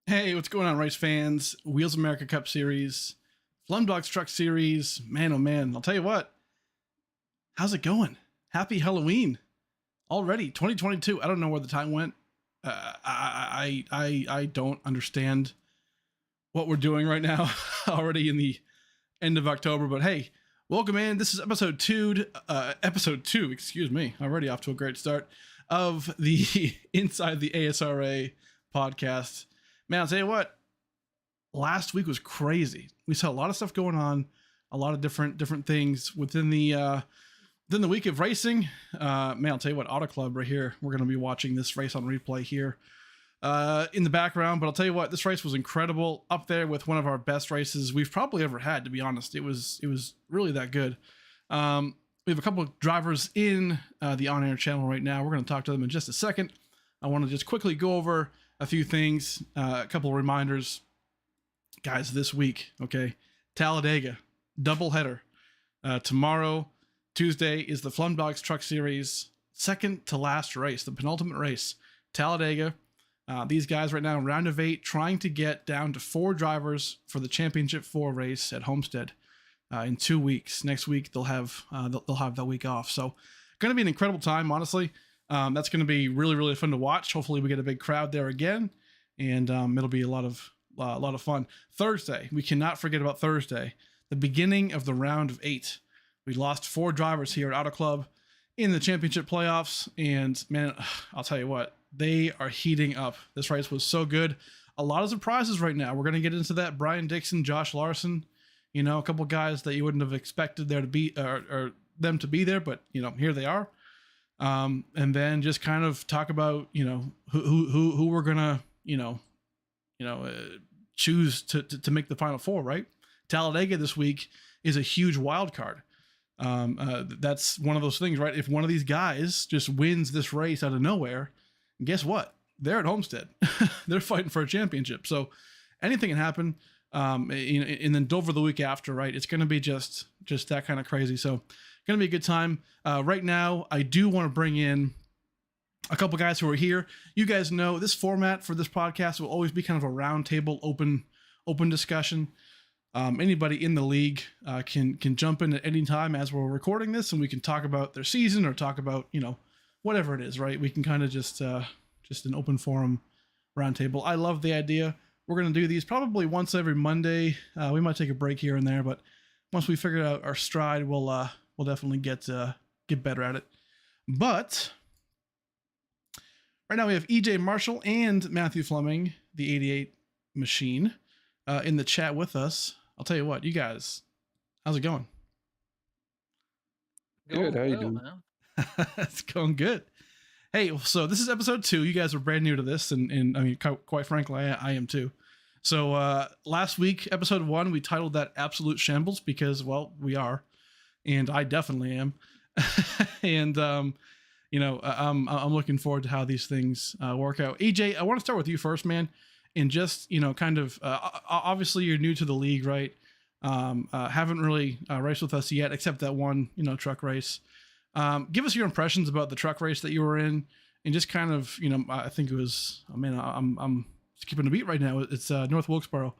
Hey, what's going on, race fans? Wheels America Cup Series, Dogs Truck Series. Man, oh man, I'll tell you what. How's it going? Happy Halloween already, 2022. I don't know where the time went. I don't understand what we're doing right now. Already in the end of October, but hey, welcome in. This is episode two. Excuse me. Already off to a great start of the Inside the ASRA podcast. Man, I'll tell you what, last week was crazy. We saw a lot of stuff going on, a lot of different things within the week of racing. Man, I'll tell you what, Auto Club right here, we're going to be watching this race on replay here in the background. But I'll tell you what, this race was incredible, up there with one of our best races we've probably ever had, to be honest. It was really that good. We have a couple of drivers in the on-air channel right now. We're going to talk to them in just a second. I want to just quickly go over a few things, a couple of reminders, guys. This week, okay, Talladega doubleheader. Tomorrow, Tuesday, is the Dogs Truck Series second to last race, the penultimate race, Talladega. These guys right now, round of 8, trying to get down to 4 drivers for the Championship 4 race at Homestead in 2 weeks. Next week they'll have that week off. So, going to be an incredible time, honestly. That's going to be really fun to watch. Hopefully we get a big crowd there again, and it'll be a lot of fun. Thursday, we cannot forget about Thursday, the beginning of the round of 8. We lost 4 drivers here at Auto Club in the championship playoffs, and man, I'll tell you what, they are heating up. This race was so good. A lot of surprises right now. We're going to get into that. Brian Dixon, Josh Larson, a couple guys that you wouldn't have expected there to be, or them to be there, but here they are. And then just kind of talk about, who we're gonna, choose to make the Final Four, right? Talladega this week is a huge wild card. That's one of those things, right? If one of these guys just wins this race out of nowhere, guess what? They're at Homestead. They're fighting for a championship. So anything can happen. And then Dover the week after, right? It's going to be just that kind of crazy. So going to be a good time. Right now, I do want to bring in a couple guys who are here. You guys know this format for this podcast will always be kind of a round table, open discussion. Anybody in the league can jump in at any time as we're recording this, and we can talk about their season or talk about whatever it is. Right? We can kind of just an open forum round table. I love the idea. We're going to do these probably once every Monday. We might take a break here and there, but once we figure out our stride, we'll definitely get better at it. But right now we have EJ Marshall and Matthew Fleming, the 88 machine, in the chat with us. I'll tell you what, you guys, how's it going? Good. How you doing, man? It's going good. Hey, so this is episode 2. You guys are brand new to this, and I mean, quite frankly, I am too. So last week, episode 1, we titled that "Absolute Shambles" because, well, we are. And I definitely am. And, I'm looking forward to how these things work out. EJ, I want to start with you first, man. And just, kind of, obviously you're new to the league, right? Haven't really raced with us yet, except that one, truck race. Give us your impressions about the truck race that you were in, and just kind of, I think it was, I'm skipping a beat right now. It's North Wilkesboro.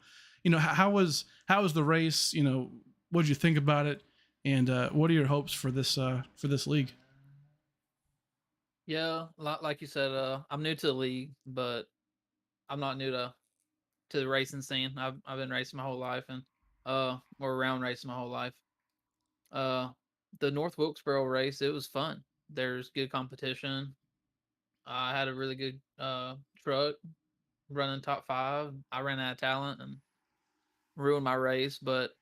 How was the race? What did you think about it? And what are your hopes for this league? Yeah, like you said, I'm new to the league, but I'm not new to the racing scene. I've been racing my whole life, and or around racing my whole life. The North Wilkesboro race, it was fun. There's good competition. I had a really good truck running top 5. I ran out of talent and ruined my race, but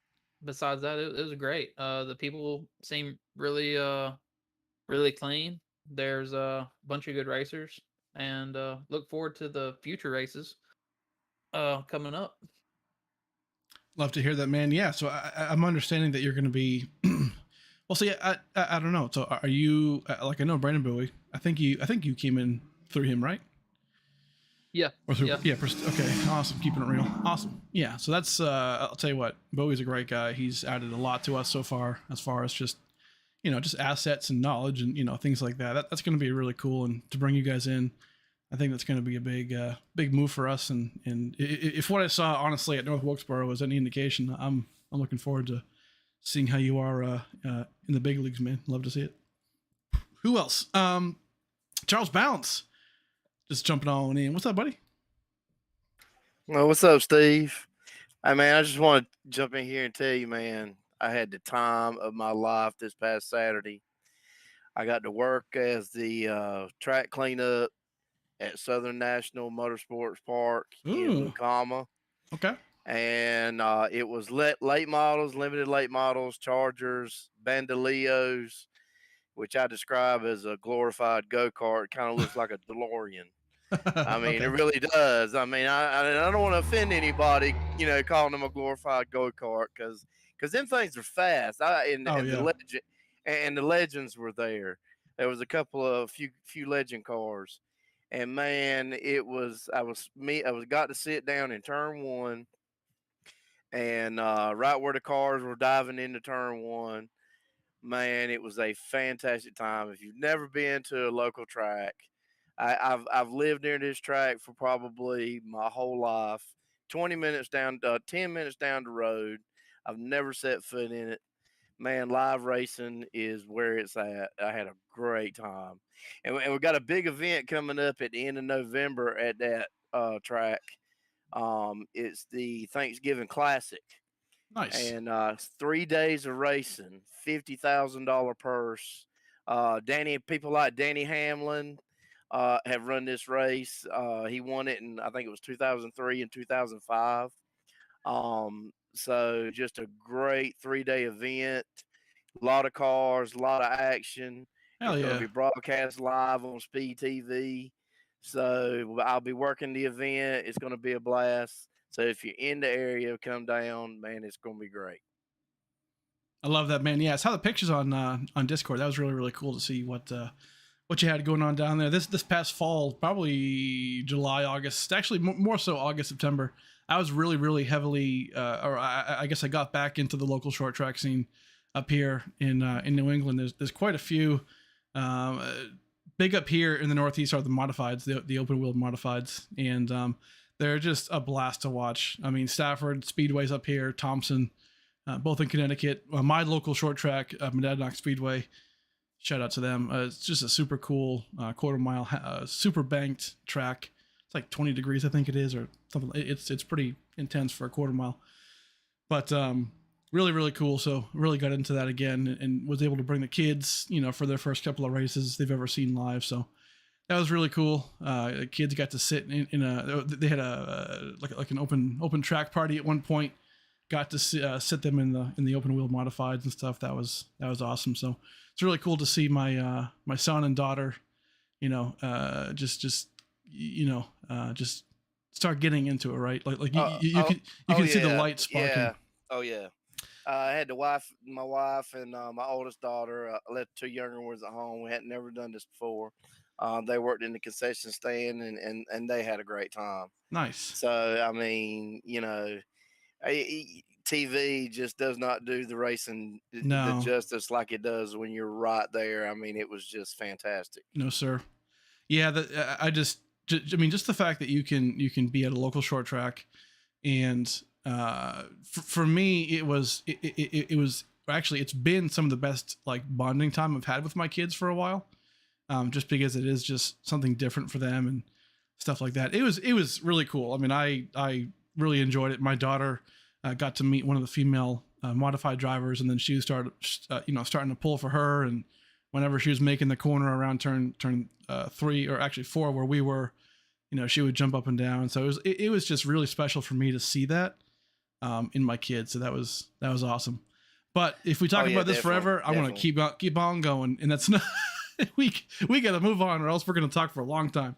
besides that, it was great. The people seem really clean. There's a bunch of good racers, and look forward to the future races coming up. Love to hear that, man. Yeah, so I'm understanding that you're going to be well, see, I don't know. So are you like, I know Brandon Bowie. I think you came in through him, right? Yeah. Or through, yeah. Okay. Awesome. Keeping it real. Awesome. Yeah. So that's, I'll tell you what, Bowie's a great guy. He's added a lot to us so far, as just, just assets and knowledge and, things like that. That's going to be really cool. And to bring you guys in, I think that's going to be a big move for us. And if what I saw honestly at North Wilkesboro was any indication, I'm looking forward to seeing how you are in the big leagues, man. Love to see it. Who else? Charles Bounce, just jumping on in. What's up, buddy? Well, what's up, Steve? Hey, man, I just want to jump in here and tell you, man, I had the time of my life this past Saturday. I got to work as the track cleanup at Southern National Motorsports Park in Lucama. Okay. And it was late models, limited late models, Chargers, Bandolios, which I describe as a glorified go-kart. Kind of looks like a DeLorean. I mean, It really does. I mean, I don't want to offend anybody, calling them a glorified go-kart because them things are fast. The legends were there. There was a couple of few legend cars, and man, I got to sit down in turn one, and right where the cars were diving into turn one, man, it was a fantastic time. If you've never been to a local track, I've lived near this track for probably my whole life. 10 minutes down the road. I've never set foot in it. Man, live racing is where it's at. I had a great time, and we've got a big event coming up at the end of November at that track. It's the Thanksgiving Classic. Nice. And 3 days of racing, $50,000 purse. People like Danny Hamlin have run this race. He won it in, I think it was 2003 and 2005. So just a great 3-day event. A lot of cars, a lot of action. Hell it's yeah. going to be broadcast live on Speed TV. So I'll be working the event. It's going to be a blast. So if you're in the area, come down, man. It's going to be great. I love that, man. Yeah, I saw the pictures on Discord. That was really, really cool to see what you had going on down there. This past fall, probably July, August, actually more so August, September. I was really, really heavily, I guess I got back into the local short track scene up here in New England. There's quite a few. Big up here in the Northeast are the modifieds, the open wheel modifieds, and they're just a blast to watch. I mean, Stafford Speedway's up here, Thompson, both in Connecticut. My local short track, Monadnock Speedway. Shout out to them. It's just a super cool quarter mile, super banked track. It's like 20 degrees, I think it is, or something. It's pretty intense for a quarter mile, but really, really cool. So really got into that again and was able to bring the kids, for their first couple of races they've ever seen live. So that was really cool. The kids got to sit they had like an open track party at one point. Got to sit them in the open wheel modifieds and stuff. That was awesome. So it's really cool to see my son and daughter, just start getting into it, right? Like you can see the light sparking. Yeah. Oh yeah. I had my wife and my oldest daughter. I left 2 younger ones at home. We hadn't never done this before. They worked in the concession stand and they had a great time. Nice. So I mean, TV just does not do the racing the justice like it does when you're right there. I mean, it was just fantastic. No, sir. Yeah, just the fact that you can be at a local short track, and for me, it was actually, it's been some of the best like bonding time I've had with my kids for a while, just because it is just something different for them and stuff like that. It was really cool. I mean, I really enjoyed it. My daughter got to meet one of the female modified drivers, and then she starting to pull for her. And whenever she was making the corner around turn 3 or actually 4, where we were, she would jump up and down. So it was just really special for me to see that in my kids. So that was awesome. But if we talk about this forever, I want to keep on going, and that's not we got to move on, or else we're going to talk for a long time.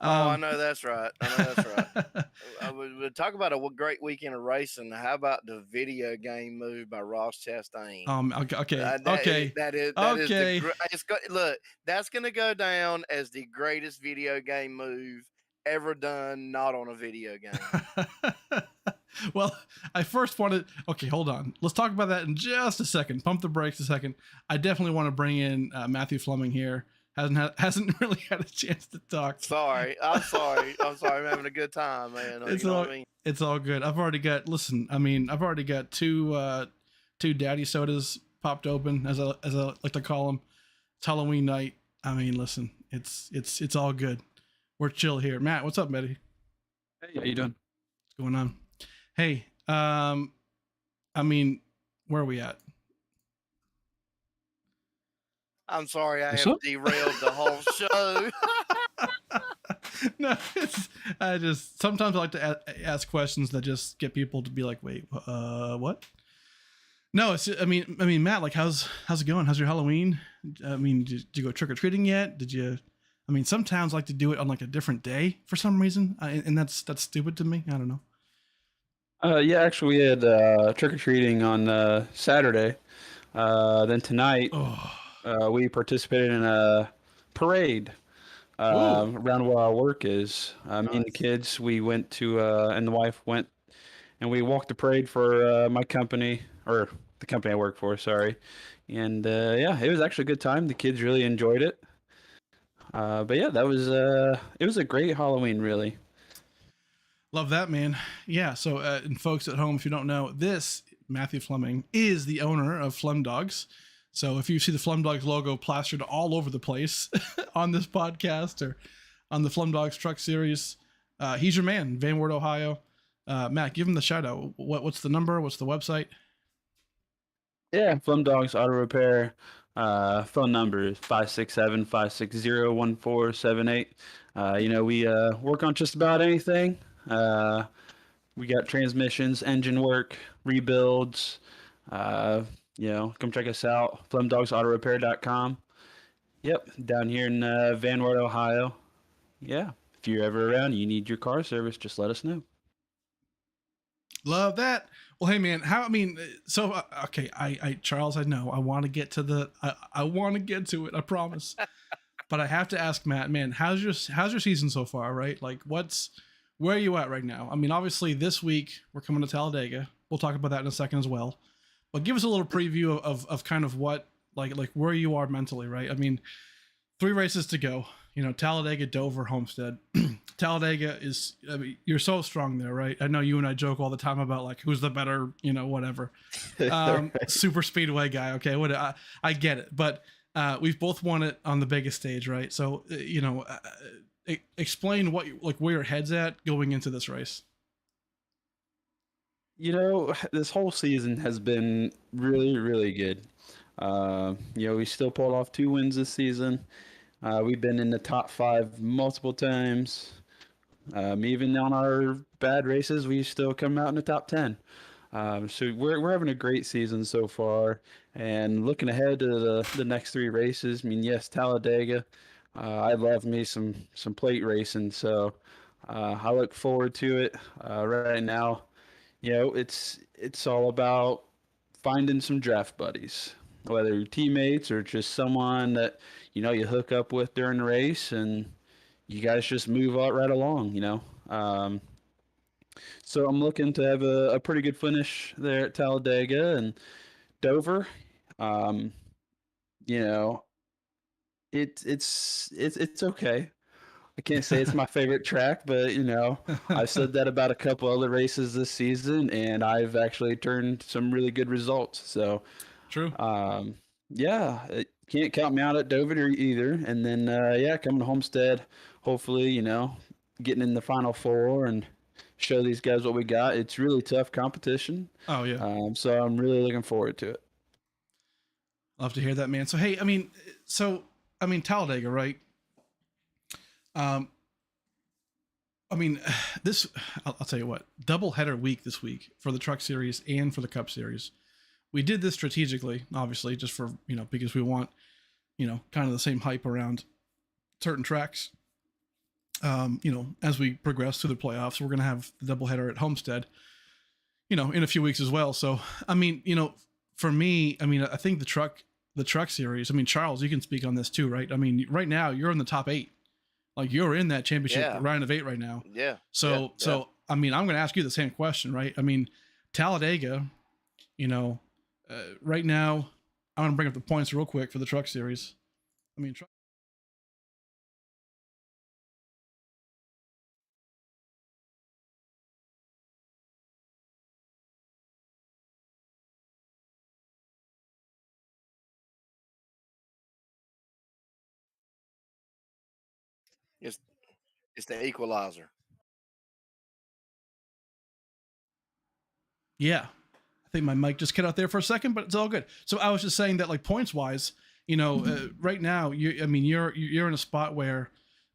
I know that's right. We'll talk about a great weekend of racing. How about the video game move by Ross Chastain? Okay. Look, that's going to go down as the greatest video game move ever done, not on a video game. Well, I first wanted. Okay, hold on. Let's talk about that in just a second. Pump the brakes a second. I definitely want to bring in Matthew Fleming here. hasn't really had a chance to talk. Sorry, I'm sorry. I'm sorry. I'm having a good time, man. It's You know all what I mean? it's all good. I've already got two daddy sodas popped open, as I like to call them. It's Halloween night. I mean, listen, it's all good. We're chill here. Matt, what's up, buddy? Hey, how you doing? What's going on? Hey, I mean, where are we at? I'm sorry. I What's have up? derailed the whole show. No, I just sometimes I like to ask questions that just get people to be like, wait, what? No, I mean, Matt, like, how's it going? How's your Halloween? I mean, did you go trick or treating yet? Did you? I mean, some towns like to do it on like a different day for some reason, and that's stupid to me. I don't know. Yeah, actually, we had trick or treating on Saturday. Then tonight, Oh, we participated in a parade ooh, around where our work is. Me and the Nice. kids, we went to, and the wife went, and we walked the parade for my company, or the company I work for, sorry. And yeah, it was actually a good time. The kids really enjoyed it. But yeah, it was a great Halloween, really. love that, man. Yeah. So, and folks at home, if you don't know, this Matthew Fleming is the owner of Flem Dogs. So if you see the Flem Dogs logo plastered all over the place on this podcast or on the Flem Dogs Truck Series, he's your man, Van Wert, Ohio. Matt, give him the shout out. What's the number? What's the website? Yeah, Flum Dogs Auto Repair. Phone number is 567-560-1478. We work on just about anything. We got transmissions, engine work, rebuilds. Come check us out. FlumDogsAutoRepair.com. Yep, down here in Van Wert, Ohio. Yeah, if you're ever around, you need your car service, just let us know. Love that. Well, hey man, okay, Charles, I know I want to get to I want to get to it, I promise. But I have to ask Matt, man, how's your season so far, right? Like where are you at right now? I mean, obviously this week we're coming to Talladega. We'll talk about that in a second as well. But give us a little preview of kind of what like where you are mentally, right? I mean, 3 races to go. You know, Talladega, Dover, Homestead. Talladega is, I mean, you're so strong there, right? I know you and I joke all the time about like who's the better, whatever. Super speedway guy. Okay, I get it, but we've both won it on the biggest stage, right? So explain where your head's at going into this race. This whole season has been really, really good. We still pulled off 2 wins this season. We've been in the top 5 multiple times. Even on our bad races, we still come out in the top 10. So we're having a great season so far. And looking ahead to the next 3 races, I mean, yes, Talladega. I love me some plate racing, so I look forward to it. Right now, it's all about finding some draft buddies, whether you're teammates or just someone that you hook up with during the race, and you guys just move out right along. So I'm looking to have a pretty good finish there at Talladega and Dover. Um, you know, it's okay. I can't say it's my favorite track, but I've said that about a couple other races this season, and I've actually turned some really good results. So, True. yeah, can't count me out at Dover either. And then, coming to Homestead, hopefully, getting in the Final 4 and show these guys what we got. It's really tough competition. Oh yeah. So I'm really looking forward to it. Love to hear that, man. So hey, I mean Talladega, right? This I'll tell you what, double header week this week for the Truck Series and for the Cup Series. We did this strategically, obviously, just for because we want kind of the same hype around certain tracks. As we progress through the playoffs, we're gonna have the doubleheader at Homestead, in a few weeks as well. So I mean, for me, I mean, I think the truck series. I mean, Charles, you can speak on this too, right? I mean, right now you're in the top 8, like you're in that championship round of 8 right now. Yeah. So I mean, I'm gonna ask you the same question, right? I mean, Talladega, right now, I'm gonna bring up the points real quick for the truck series. I mean, It's it's the equalizer. Yeah. I think my mic just cut out there for a second, but it's all good. So I was just saying that, like, points wise, right now you're in a spot where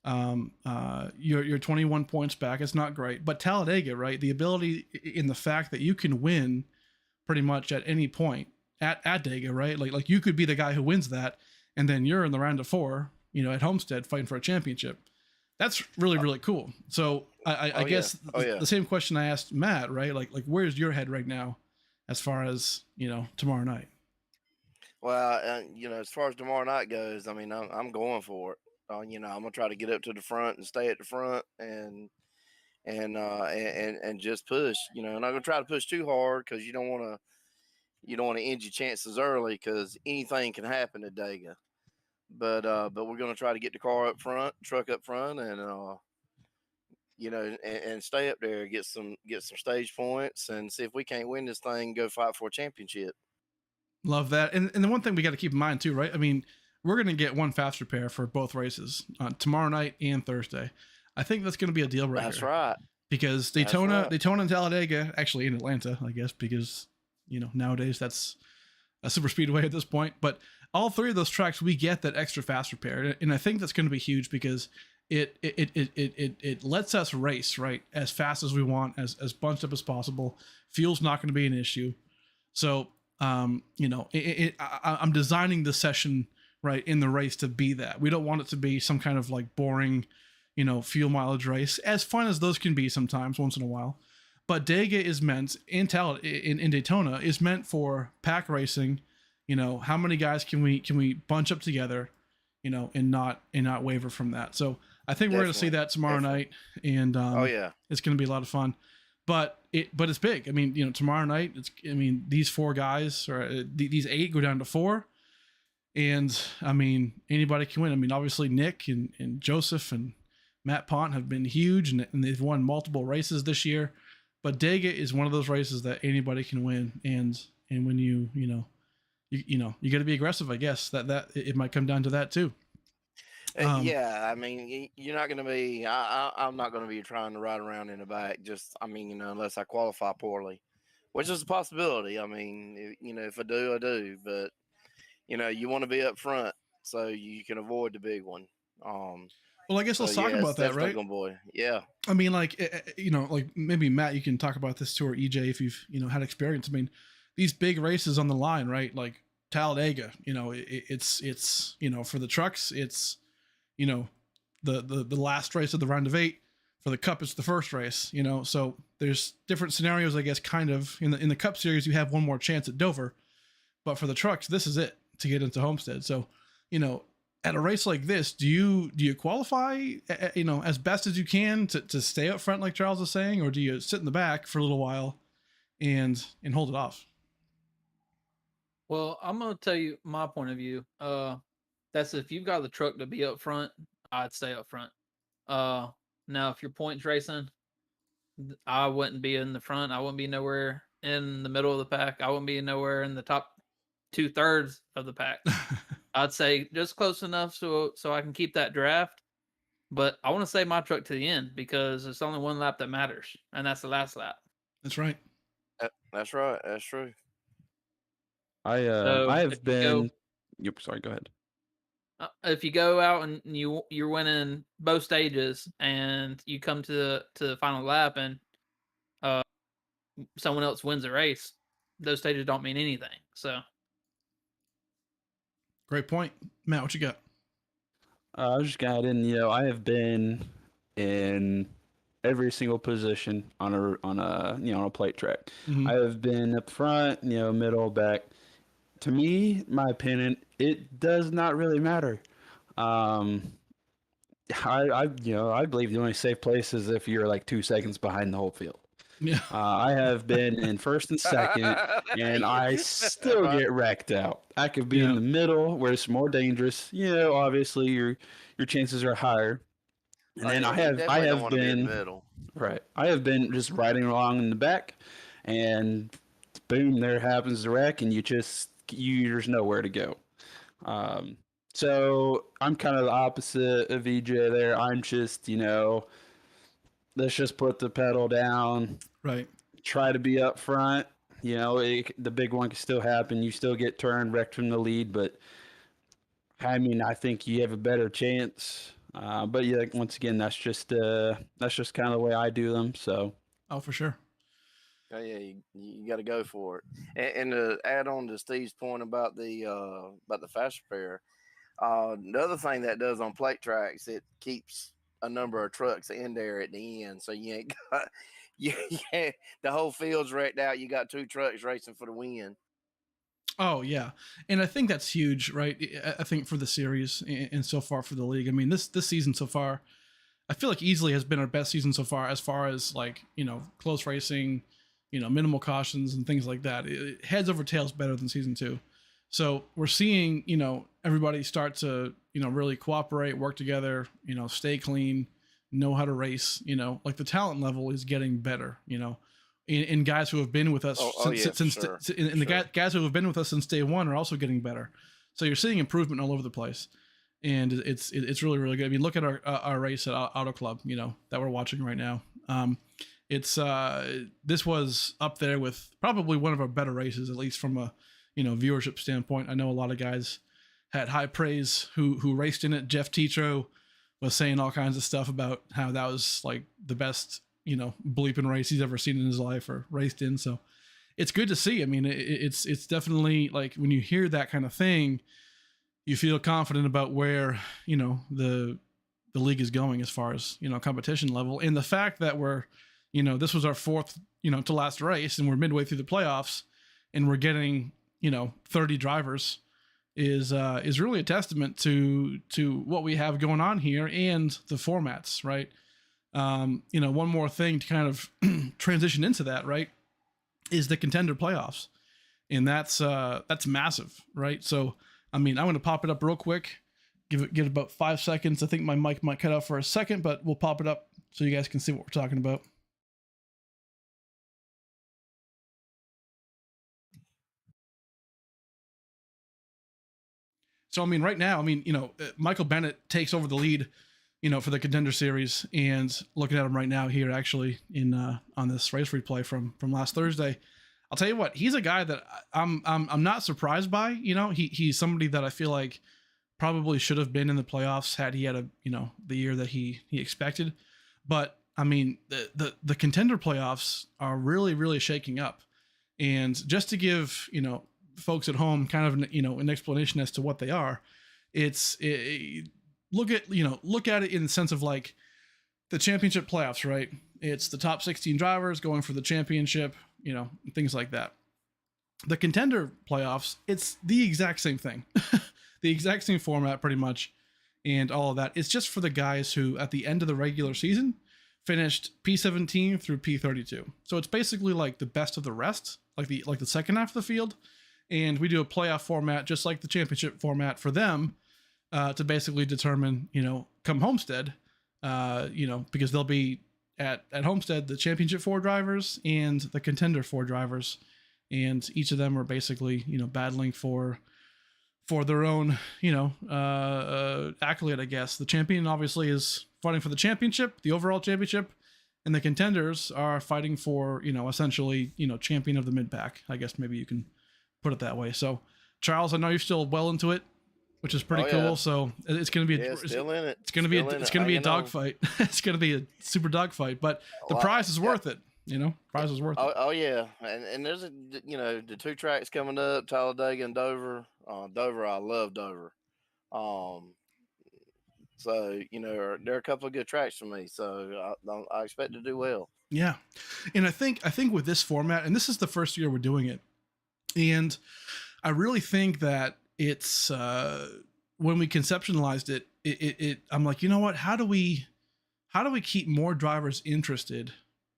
you're 21 points back. It's not great, but Talladega, right? The ability in the fact that you can win pretty much at any point at Dega, right? Like you could be the guy who wins that, and then you're in the round of 4, at Homestead fighting for a championship. That's really, really cool. So I guess the same question I asked Matt, right? Like where's your head right now as far as, tomorrow night? Well, as far as tomorrow night goes, I mean, I'm going for it. I'm gonna try to get up to the front and stay at the front and just push. And I'm gonna try to push too hard because you don't want to end your chances early because anything can happen to Dega. But we're gonna try to get the car up front, truck up front, and and stay up there, get some stage points, and see if we can't win this thing, go fight for a championship. Love that. And the one thing we got to keep in mind too, right? I mean, we're going to get one faster pair for both races tomorrow night and Thursday. I think that's going to be a deal breaker. That's right. Because Daytona and Talladega, actually in Atlanta, I guess, because, nowadays that's a super speedway at this point. But all 3 of those tracks, we get that extra faster pair. And I think that's going to be huge because it lets us race, right, as fast as we want, as bunched up as possible. Fuel's not going to be an issue. So, I'm designing the session right in the race to be that. We don't want it to be some kind of like boring, fuel mileage race, as fun as those can be sometimes once in a while. But Dega is meant in Daytona is meant for pack racing. How many guys can we bunch up together, and not waver from that. So I think we're going to see that tomorrow night, and it's going to be a lot of fun. But it's big. I mean, tomorrow night, these 4 guys or these 8 go down to 4, and I mean, anybody can win. I mean, obviously Nick and Joseph and Matt Pont have been huge, and they've won multiple races this year. But Dega is one of those races that anybody can win, and when you got to be aggressive. I guess that it might come down to that too. Yeah, I mean, you're not going to be. I'm not going to be trying to ride around in the back. Just, unless I qualify poorly, which is a possibility. I mean, if I do, I do. But you want to be up front so you can avoid the big one. Well, I guess let's talk about that, right? Boy. Yeah. I mean, like maybe Matt, you can talk about this too, or EJ, if you've had experience. I mean, these big races on the line, right? Like Talladega, it's for the trucks, it's the last race of the round of 8. For the Cup, it's the first race. So there's different scenarios, I guess. Kind of in the Cup Series, you have one more chance at Dover, but for the trucks, this is it to get into Homestead. So at a race like this, do you qualify as best as you can to stay up front, like Charles is saying, or do you sit in the back for a little while and hold it off? Well, I'm gonna tell you my point of view. That's if you've got the truck to be up front, I'd stay up front. Now if you're points racing, I wouldn't be in the front. I wouldn't be nowhere in the middle of the pack. I wouldn't be nowhere in the top 2/3 of the pack. I'd say just close enough so I can keep that draft. But I want to save my truck to the end because it's only one lap that matters, and that's the last lap. That's right. That's right. That's true. I have been. Yep. Sorry. Go ahead. If you go out and you're winning both stages and you come to the final lap and someone else wins the race, those stages don't mean anything. So great point, Matt. What you got? I just got in. I have been in every single position on a plate track. Mm-hmm. I have been up front, middle, back. To me, my opinion, it does not really matter. I believe the only safe place is if you're like 2 seconds behind the whole field. Yeah. I have been in first and second, and I still get wrecked out. I could be in the middle where it's more dangerous. Obviously your chances are higher. And then I have been right. I have been just riding along in the back, and boom, there happens the wreck, and there's nowhere to go. So I'm kind of the opposite of EJ there. I'm just, let's just put the pedal down, Right. try to be up front. The big one can still happen. You still get turned, wrecked from the lead, but I mean, I think you have a better chance. But yeah, once again, that's just kind of the way I do them. So. Oh, for sure. Oh yeah, you got to go for it. And to add on to Steve's point about the fast repair, another thing that does on plate tracks, it keeps a number of trucks in there at the end, so you ain't got the whole field's wrecked out. You got 2 trucks racing for the win. Oh yeah, and I think that's huge, right? I think for the series and so far for the league. I mean, this season so far, I feel like easily has been our best season so far, as far as like close racing, minimal cautions and things like that. Heads over tails better than season 2. So we're seeing everybody start to really cooperate, work together, stay clean, know how to race. Like the talent level is getting better. And guys who have been with us guys who have been with us since day one are also getting better. So you're seeing improvement all over the place, and it's really, really good. I mean, look at our race at Auto Club, that we're watching right now. This was up there with probably one of our better races, at least from a viewership standpoint. I know a lot of guys had high praise who raced in it. Jeff Tetro was saying all kinds of stuff about how that was like the best bleeping race he's ever seen in his life or raced in. So it's good to see. I mean, it's definitely like when you hear that kind of thing, you feel confident about where the league is going as far as competition level, and the fact that we're this was our 4th to last race, and we're midway through the playoffs, and we're getting 30 drivers is really a testament to what we have going on here and the formats, right? One more thing to kind of transition into that, right, is the contender playoffs. And that's massive, right? So, I mean, I'm going to pop it up real quick, give it about 5 seconds. I think my mic might cut out for a second, but we'll pop it up so you guys can see what we're talking about. So, I mean, right now, Michael Bennett takes over the lead, for the contender series, and looking at him right now here, actually on this race replay from last Thursday, I'll tell you what, he's a guy that I'm not surprised by. He's somebody that I feel like probably should have been in the playoffs had he had the year that he expected. But I mean, the contender playoffs are really, really shaking up. And just to give folks at home kind of an explanation as to what they are, look at it in the sense of like the championship playoffs, right? It's the top 16 drivers going for the championship, things like that. The contender playoffs, it's the exact same thing, the exact same format pretty much, and all of that. It's just for the guys who at the end of the regular season finished P17 through P32. So it's basically like the best of the rest, like the second half of the field. And we do a playoff format just like the championship format for them, to basically determine, come Homestead, because they'll be at Homestead, the championship 4 drivers and the contender 4 drivers. And each of them are basically, battling for their own, accolade, I guess. The champion obviously is fighting for the championship, the overall championship, and the contenders are fighting for, essentially, champion of the mid pack. I guess maybe you can put it that way. So Charles, I know you're still well into it, which is pretty cool. Yeah. So it's going to be still in it. It's going to be a dogfight. It's going to be a super dogfight, but the prize is worth it. Prize is worth it. Oh yeah, and there's the 2 tracks coming up, Talladega and Dover. Dover, I love Dover. So there are a couple of good tracks for me. So I expect to do well. Yeah, and I think with this format, and this is the first year we're doing it, and I really think that it's when we conceptualized it, I'm like, what? How do we keep more drivers interested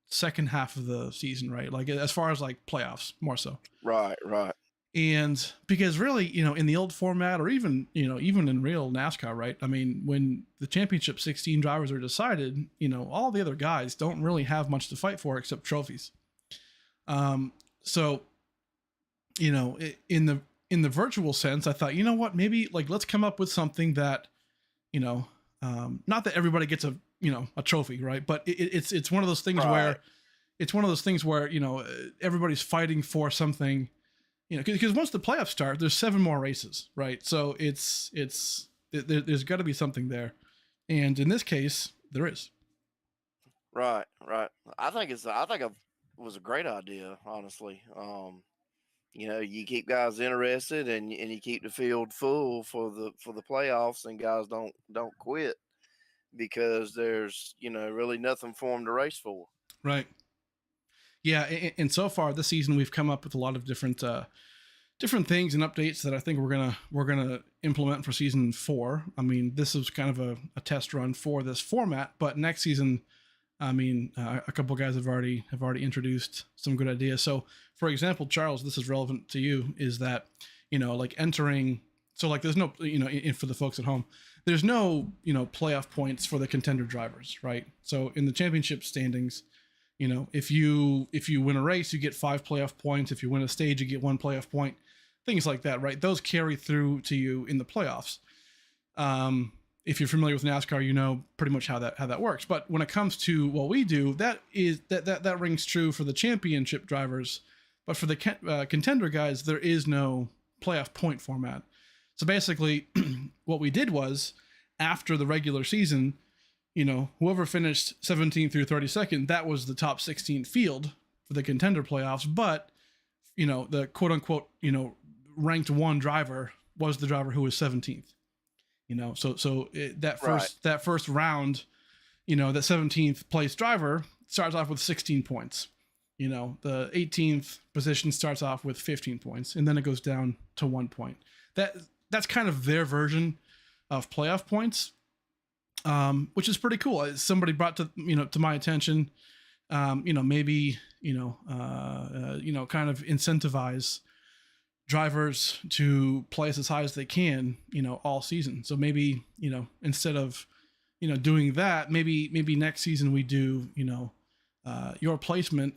second half of the season, right? Like as far as like playoffs, more so. Right. And because really, in the old format, or even in real NASCAR, right? I mean, when the championship 16 drivers are decided, all the other guys don't really have much to fight for except trophies. So, in the virtual sense, I thought, maybe like let's come up with something that not that everybody gets a trophy, right? But it's one of those things Right. where everybody's fighting for something, because once the playoffs start, there's 7 more races, right? So there's got to be something there, and in this case, there is. Right. I think it was a great idea, honestly. You keep guys interested and you keep the field full for the playoffs, and guys don't quit because there's really nothing for them to race for. Right. Yeah, and so far this season we've come up with a lot of different things and updates that I think we're gonna implement for season 4. I mean, this is kind of a test run for this format, but next season, I mean, a couple guys have already introduced some good ideas. So, for example, Charles, this is relevant to you, is that like entering. So like, there's no for the folks at home, there's no playoff points for the contender drivers, right? So in the championship standings, if you win a race, you get 5 playoff points. If you win a stage, you get 1 playoff point. Things like that, right? Those carry through to you in the playoffs. If you're familiar with NASCAR, pretty much how that works. But when it comes to what we do, that rings true for the championship drivers. But for the contender guys, there is no playoff point format. So basically, what we did was, after the regular season, whoever finished 17th through 32nd, that was the top 16 field for the contender playoffs. But, the quote unquote, ranked 1 driver was the driver who was 17th. That first round, that 17th place driver starts off with 16 points. The 18th position starts off with 15 points, and then it goes down to 1 point. That's kind of their version of playoff points, which is pretty cool. Somebody brought to my attention, maybe kind of incentivize drivers to place as high as they can, all season. So maybe, instead of, doing that, maybe next season we do, your placement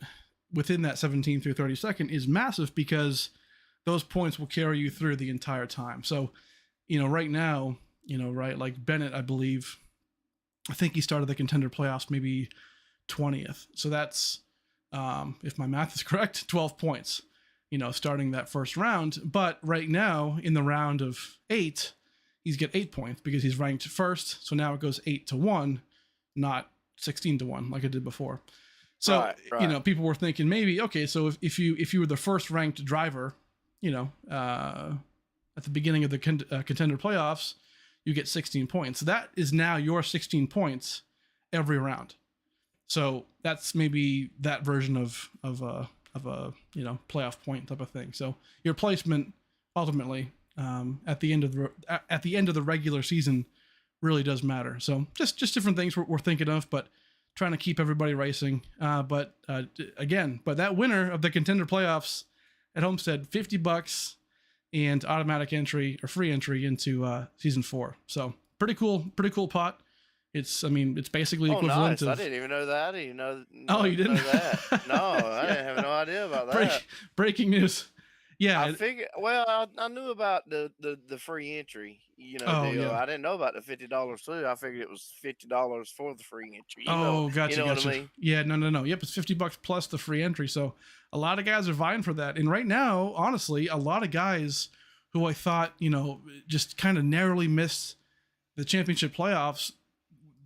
within that 17th through 32nd is massive, because those points will carry you through the entire time. So, right now, right, like Bennett, I believe, I think he started the contender playoffs maybe 20th. So that's, if my math is correct, 12 points. Starting that first round. But right now, in the round of 8, he's got 8 points because he's ranked first. So now it goes 8-1, not 16-1 like it did before. So, right. People were thinking maybe, okay, so if you were the first ranked driver, at the beginning of the contender playoffs, you get 16 points. So that is now your 16 points every round. So that's maybe that version of a playoff point type of thing. So your placement ultimately at the end of the regular season really does matter. So just different things we're thinking of, but trying to keep everybody racing. But that winner of the contender playoffs at Homestead, $50 and automatic entry or free entry into season 4. So pretty cool pot. It's basically equivalent nice. of. I didn't even know that. I didn't even know. Oh, you didn't know that? No, I didn't have no idea about that. Breaking news. Yeah, I figured. Well, I knew about the free entry, deal. Yeah. I didn't know about the $50 too. I figured it was $50 for the free entry. Gotcha. What I mean? Yeah, no. Yep, it's $50 plus the free entry. So a lot of guys are vying for that. And right now, honestly, a lot of guys who I thought, just kind of narrowly missed the championship playoffs,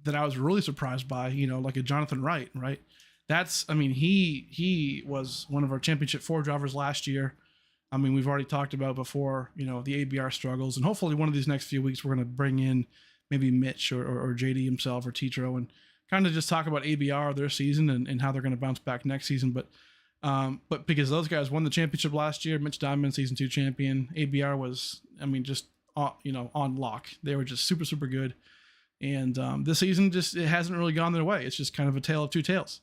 that I was really surprised by, like a Jonathan Wright, right? He was one of our championship 4 drivers last year. We've already talked about before, the ABR struggles, and hopefully one of these next few weeks, we're going to bring in maybe Mitch or JD himself or Tetro and kind of just talk about ABR, their season, and how they're going to bounce back next season. But because those guys won the championship last year, Mitch Diamond, season 2 champion, ABR was, just, on lock. They were just super, super good. And this season, it hasn't really gone their way. It's just kind of a tale of two tales.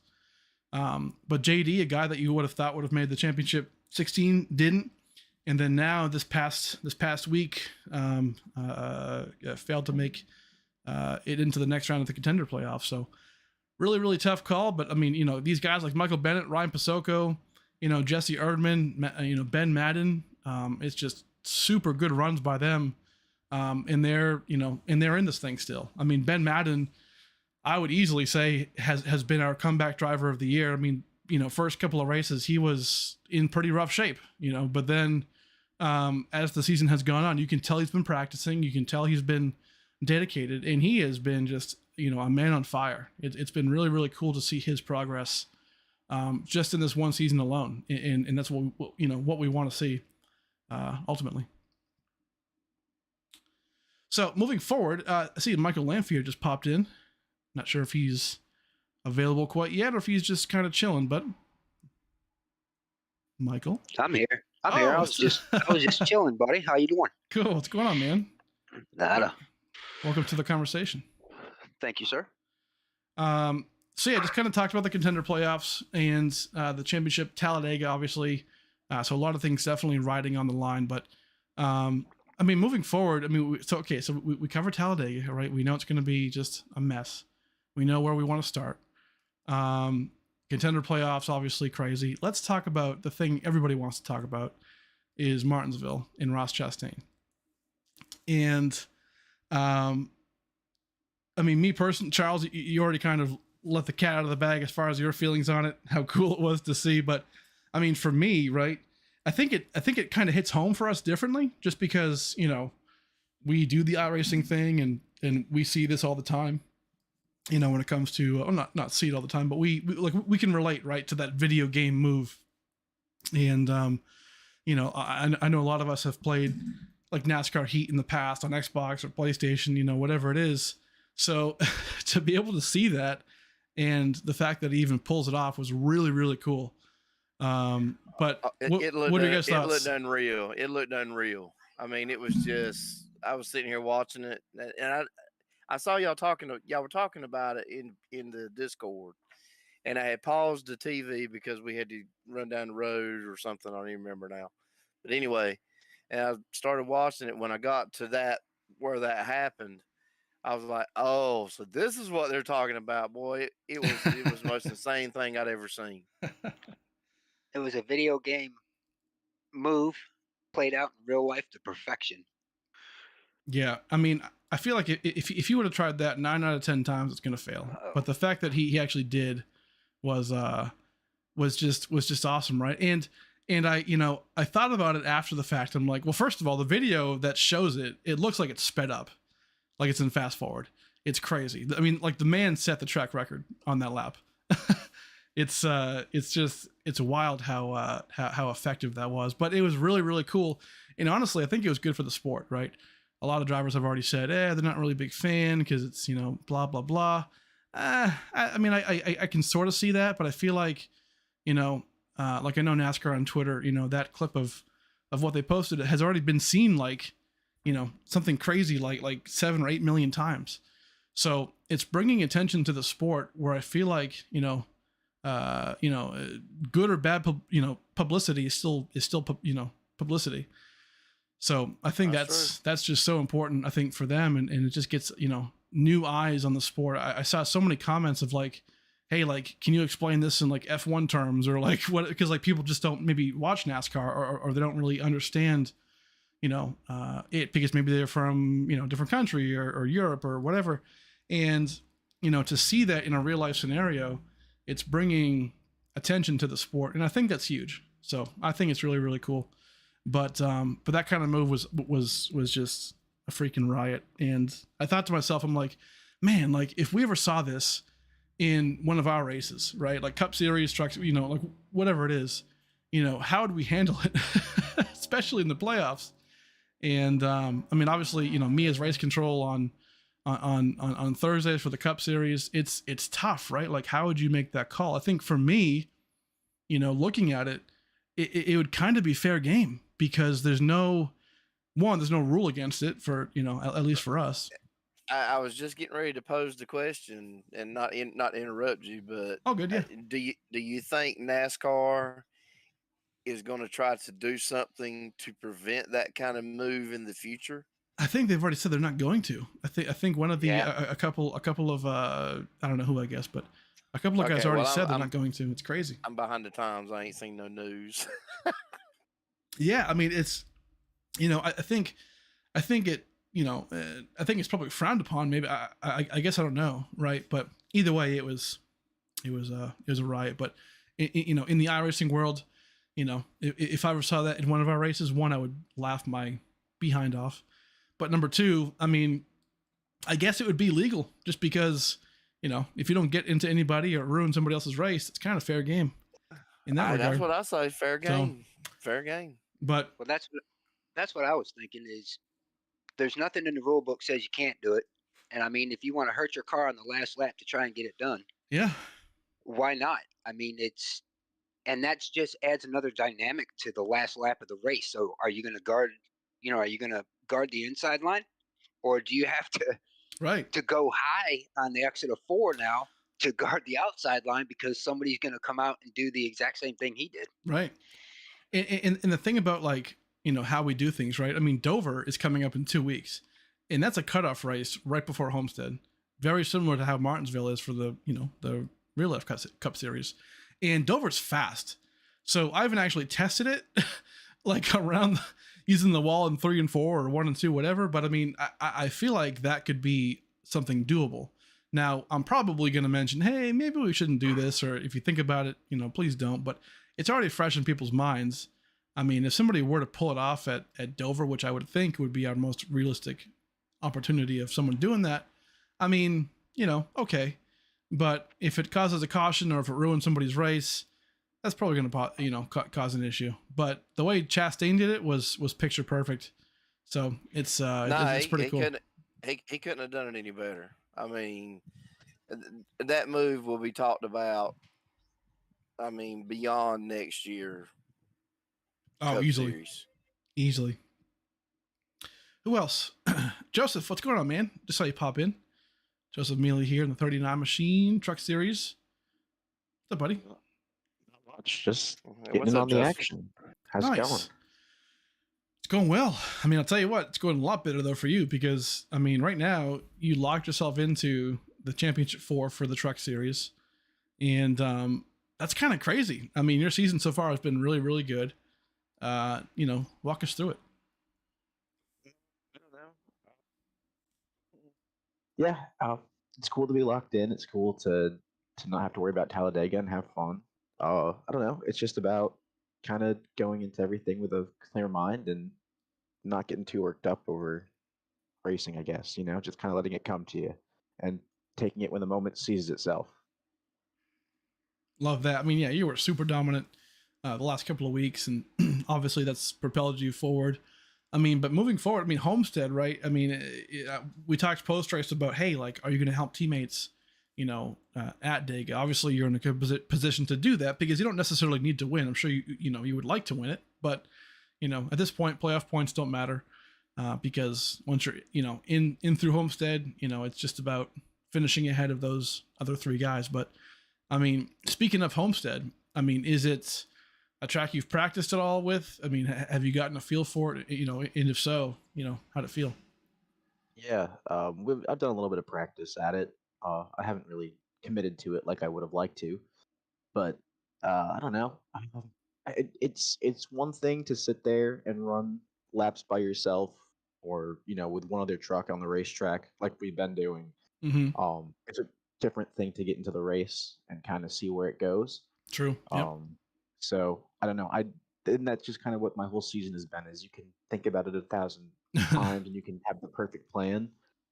But JD, a guy that you would have thought would have made the championship 16, didn't. And then now this past week, failed to make it into the next round of the contender playoffs. So really, really tough call. But these guys like Michael Bennett, Ryan Pasoko, Jesse Erdman, Ben Madden, it's just super good runs by them. And they're in this thing still. I mean, Ben Madden, I would easily say has been our comeback driver of the year. I mean, first couple of races he was in pretty rough shape, but then as the season has gone on, you can tell he's been practicing, you can tell he's been dedicated, and he has been just a man on fire. It's been really, really cool to see his progress just in this one season alone, and that's what we want to see ultimately. So moving forward, I see Michael Lamphere just popped in. Not sure if he's available quite yet or if he's just kind of chilling, but Michael. I'm here. I'm here. I was just chilling, buddy. How you doing? Cool. What's going on, man? Nada. Welcome to the conversation. Thank you, sir. So yeah, just kind of talked about the contender playoffs and the championship, Talladega, obviously. So a lot of things definitely riding on the line, but I mean, moving forward, I mean, so we covered Talladega, right? We know it's going to be just a mess. We know where we want to start. Contender playoffs, obviously crazy. Let's talk about the thing everybody wants to talk about is Martinsville and Ross Chastain. And, I mean, me personally, Charles, you already kind of let the cat out of the bag as far as your feelings on it, how cool it was to see. But I mean, for me, right, I think it kind of hits home for us differently just because, we do the iRacing thing and we see this all the time. When it comes to, not see it all the time, but we can relate, right, to that video game move. And, I know a lot of us have played like NASCAR Heat in the past on Xbox or PlayStation, whatever it is. So to be able to see that and the fact that he even pulls it off was really, really cool. But what are your guys' thoughts? It looked unreal. It looked unreal. I mean, it was just, I was sitting here watching it and I saw y'all were talking about it in the Discord, and I had paused the TV because we had to run down the road or something. I don't even remember now. But anyway, and I started watching it. When I got to where that happened, I was like, oh, so this is what they're talking about, boy. It was the most insane thing I'd ever seen. It was a video game move played out in real life to perfection. Yeah, I mean, I feel like if you would have tried that 9 out of 10 times, it's gonna fail. But the fact that he actually did was just awesome, right? And I thought about it after the fact. I'm like, well, first of all, the video that shows it looks like it's sped up, like it's in fast forward. It's crazy. I mean, like the man set the track record on that lap. It's wild how effective that was. But it was really, really cool. And honestly, I think it was good for the sport, right? A lot of drivers have already said, they're not really a big fan because it's, blah, blah, blah. I mean, I can sort of see that, but I feel like, like I know NASCAR on Twitter, that clip of what they posted has already been seen like, something crazy like 7 or 8 million times. So it's bringing attention to the sport where I feel like, good or bad, publicity is still publicity. So I think that's just so important, I think, for them. And it just gets, new eyes on the sport. I saw so many comments of like, hey, like, can you explain this in like F1 terms or like what, because like people just don't maybe watch NASCAR or they don't really understand, it because maybe they're from, different country or Europe or whatever. And, to see that in a real life scenario, it's bringing attention to the sport. And I think that's huge. So I think it's really, really cool. But that kind of move was just a freaking riot. And I thought to myself, I'm like, man, like if we ever saw this in one of our races, right? Like Cup Series trucks, like whatever it is, how would we handle it? Especially in the playoffs. And I mean, obviously, me as race control on Thursdays for the Cup Series, it's tough, right? Like how would you make that call? I think for me, looking at it, it would kind of be fair game because there's no rule against it for, at least for us. I was just getting ready to pose the question and not interrupt you, but oh, good, yeah. Do you think NASCAR is going to try to do something to prevent that kind of move in the future? I think they've already said they're not going to. I think one of the a couple of I don't know who, I guess, but a couple of guys already said they're not going to. It's crazy. I'm behind the times. I ain't seen no news. Yeah, I mean it's, I think I think it's probably frowned upon. Maybe I guess I don't know, right? But either way, it was a riot. But in the iRacing world, if I ever saw that in one of our races, one, I would laugh my behind off. But number two, I mean, I guess it would be legal just because, if you don't get into anybody or ruin somebody else's race, it's kind of fair game in that regard. That's what I say. Fair game. Fair game. But Well, that's what I was thinking. Is there's nothing in the rule book says you can't do it, and I mean, if you want to hurt your car on the last lap to try and get it done, yeah, why not? I mean, and that's just adds another dynamic to the last lap of the race. So, are you going to guard? Are you going to guard the inside line, or do you have to go high on the exit of 4 now to guard the outside line because somebody's going to come out and do the exact same thing he did? Right. And the thing about how we do things, right? I mean, Dover is coming up in 2 weeks, and that's a cutoff race right before Homestead. Very similar to how Martinsville is for the Real Life Cup Series. And Dover's fast. So I haven't actually tested it like around using the wall in 3 and 4 or 1 and 2, whatever. But I mean, I feel like that could be something doable. Now, I'm probably going to mention, hey, maybe we shouldn't do this. Or if you think about it, please don't. But it's already fresh in people's minds. I mean, if somebody were to pull it off at Dover, which I would think would be our most realistic opportunity of someone doing that, I mean, okay. But if it causes a caution or if it ruins somebody's race, that's probably going to, cause an issue. But the way Chastain did it was picture perfect. So it's pretty cool. He couldn't have done it any better. I mean, that move will be talked about. I mean, beyond next year. Oh, Cup easily. Series. Easily. Who else? Joseph, what's going on, man? Just saw you pop in. Joseph Mealy here in the 39 Machine Truck Series. What's up, buddy? Not much. Just Hey, getting what's in up, on the Justin? action. How's Nice. it going? It's going well. I mean, I'll tell you what, it's going a lot better though for you because I mean, right now you locked yourself into the Championship 4 for the Truck Series, and that's kind of crazy. I mean, your season so far has been really, really good. Walk us through it. I don't know. Yeah, it's cool to be locked in. It's cool to not have to worry about Talladega and have fun. I don't know. It's just about kind of going into everything with a clear mind and not getting too worked up over racing, I guess. Just kind of letting it come to you and taking it when the moment seizes itself. Love that. I mean, yeah, you were super dominant the last couple of weeks, and obviously that's propelled you forward. I mean, but moving forward, I mean, Homestead, right? I mean, we talked post race about, hey, like, are you going to help teammates, at Dega? Obviously, you're in a good position to do that because you don't necessarily need to win. I'm sure you would like to win it, but at this point, playoff points don't matter because once you're in through Homestead, it's just about finishing ahead of those other 3 guys. But I mean, speaking of Homestead, I mean, is it a track you've practiced at all with? I mean, have you gotten a feel for it? And if so, how'd it feel? Yeah, I've done a little bit of practice at it. I haven't really committed to it like I would have liked to, but I don't know. It's one thing to sit there and run laps by yourself, or with one other truck on the racetrack like we've been doing. Mm-hmm. It's a different thing to get into the race and kind of see where it goes. True. Yep. So I don't know. And that's just kind of what my whole season has been. Is you can think about it 1,000 times and you can have the perfect plan,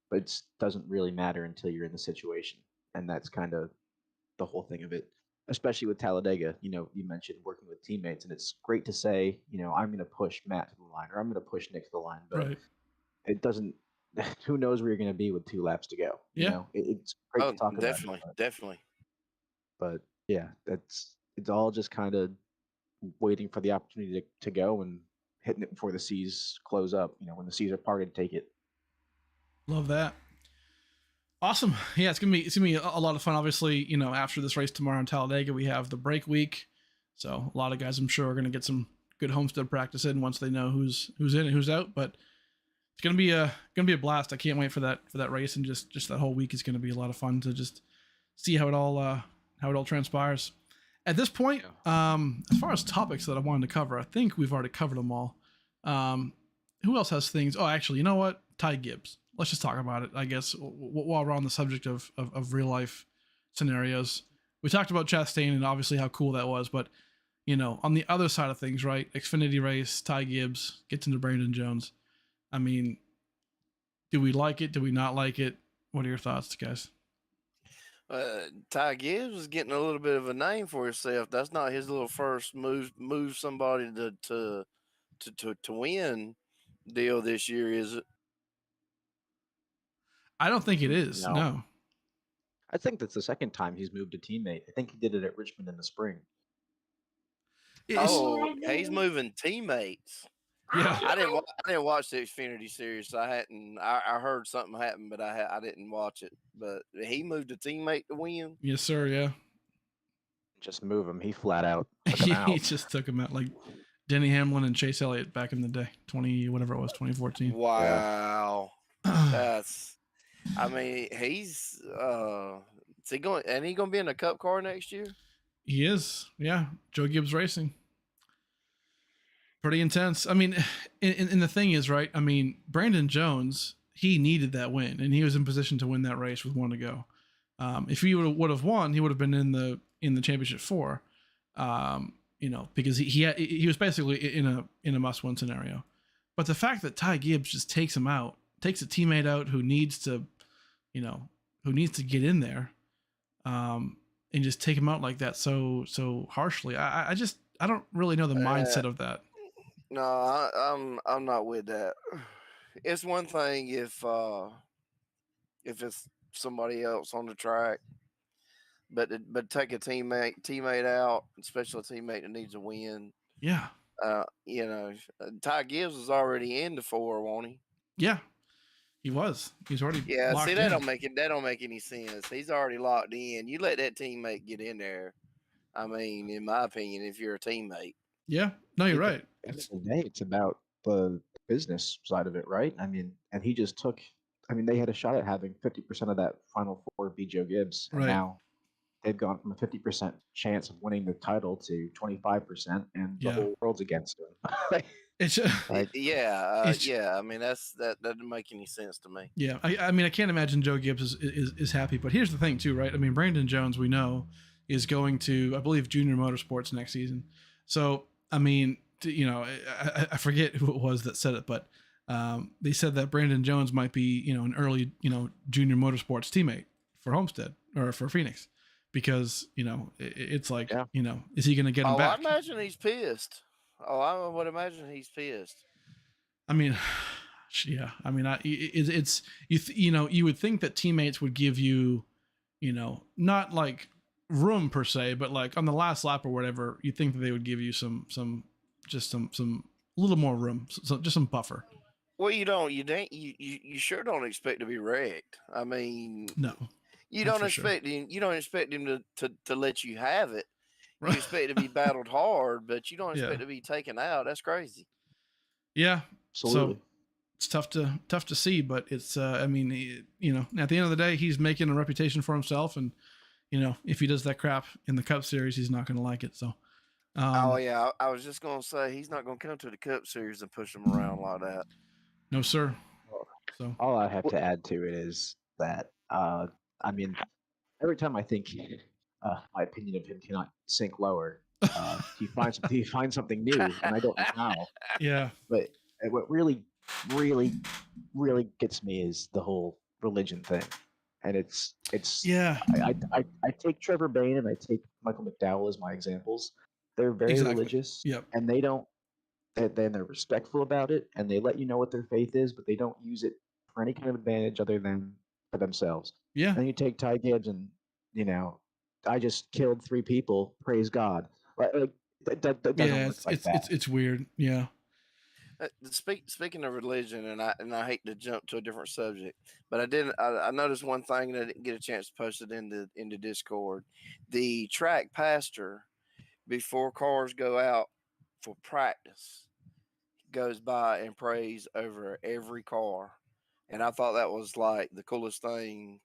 but it doesn't really matter until you're in the situation. And that's kind of the whole thing of it, especially with Talladega. You mentioned working with teammates, and it's great to say, I'm going to push Matt to the line or I'm going to push Nick to the line, but Right. it doesn't. Who knows where you're going to be with 2 laps to go? Yeah. It's great to talk definitely, about it, definitely. but yeah, it's all just kind of waiting for the opportunity to go and hitting it before the seas close up. When the seas are parted, take it. Love that. Awesome. Yeah, it's gonna be a lot of fun. Obviously, after this race tomorrow in Talladega, we have the break week, so a lot of guys I'm sure are gonna get some good Homestead practice in once they know who's in and who's out. But it's gonna be a blast. I can't wait for that race, and just that whole week is gonna be a lot of fun to just see how it all transpires. At this point, as far as topics that I wanted to cover, I think we've already covered them all. who else has things? Oh, actually, you know what? Ty Gibbs. Let's just talk about it. I guess while we're on the subject of real life scenarios, we talked about Chastain and obviously how cool that was, but on the other side of things, right? Xfinity race, Ty Gibbs gets into Brandon Jones. I mean, do we like it? Do we not like it? What are your thoughts, guys? Ty Gibbs is getting a little bit of a name for himself. That's not his little first move somebody to win deal this year, is it? I don't think it is. No. No. I think that's the second time he's moved a teammate. I think he did it at Richmond in the spring. He's moving teammates. Yeah. I didn't watch the Xfinity series, so I heard something happened, but I didn't watch it. But he moved a teammate to win. Yes, sir. Yeah. Just move him. He flat out took him out. He just took him out like Denny Hamlin and Chase Elliott back in the day, 2014. Wow, that's. I mean, he's. Is he going? And he going to be in a Cup car next year? He is. Yeah, Joe Gibbs Racing. Pretty intense. I mean, and the thing is, right? I mean, Brandon Jones, he needed that win, and he was in position to win that race with one to go. If he would have won, he would have been in the championship 4. Because he was basically in a must win scenario. But the fact that Ty Gibbs just takes him out, takes a teammate out who needs to get in there, and just take him out like that so harshly. I don't really know the mindset of that. No, I'm not with that. It's one thing if it's somebody else on the track, but take a teammate out, especially a teammate that needs a win. Yeah. Ty Gibbs was already in the 4, won't he? Yeah, he was. He's already. Yeah. locked See, in. that don't make any sense. He's already locked in. You let that teammate get in there. I mean, in my opinion, if you're a teammate. Yeah. No, you're right. At the end of the day, it's about the business side of it, right? I mean, and he just took. I mean, they had a shot at having 50% of that final 4 be Joe Gibbs, and Right. now they've gone from a 50% chance of winning the title to 25%, and the Yeah. whole world's against him. It's Like, Yeah. I mean, that doesn't make any sense to me. yeah. I mean, I can't imagine Joe Gibbs is happy. But here's the thing, too, right? I mean, Brandon Jones, we know, is going to, I believe, Junior Motorsports next season. So, I mean, I forget who it was that said it, but they said that Brandon Jones might be, an early, Junior Motorsports teammate for Homestead or for Phoenix, because it's like, Yeah. is he going to get him back? I imagine he's pissed. I would imagine he's pissed. I mean, yeah. I mean, it's you would think that teammates would give you, not like room per se, but like on the last lap or whatever, you think that they would give you some little more room, so just some buffer. Well, you sure don't expect to be wrecked. I mean, No, you that's don't for sure. expect him. You don't expect him to let you have it. You Right. expect to be battled hard, but you don't Yeah. expect to be taken out. That's crazy. Yeah. absolutely. So it's tough to see, but it's I mean, at the end of the day, he's making a reputation for himself, and if he does that crap in the Cup Series, he's not going to like it. So. Oh yeah, I was just gonna say he's not gonna come to the Cup Series and push him around like that. No, sir. So. All I have to add to it is that, I mean, every time I think my opinion of him cannot sink lower, he finds something new, and I don't know how. Yeah. But what really, really, really gets me is the whole religion thing, and it's. Yeah. I take Trevor Bayne and I take Michael McDowell as my examples. They're very Exactly. religious, Yep. and they don't. Then they're respectful about it, and they let you know what their faith is, but they don't use it for any kind of advantage other than for themselves. Yeah. And you take Ty Gibbs, and I just killed 3 people. Praise God. Like that doesn't Yeah. work like that. It's weird. Yeah. Speaking of religion, and I hate to jump to a different subject, but I noticed one thing, and I didn't get a chance to post it into Discord. The track pastor, before cars go out for practice, goes by and prays over every car, and I thought that was like the coolest thing.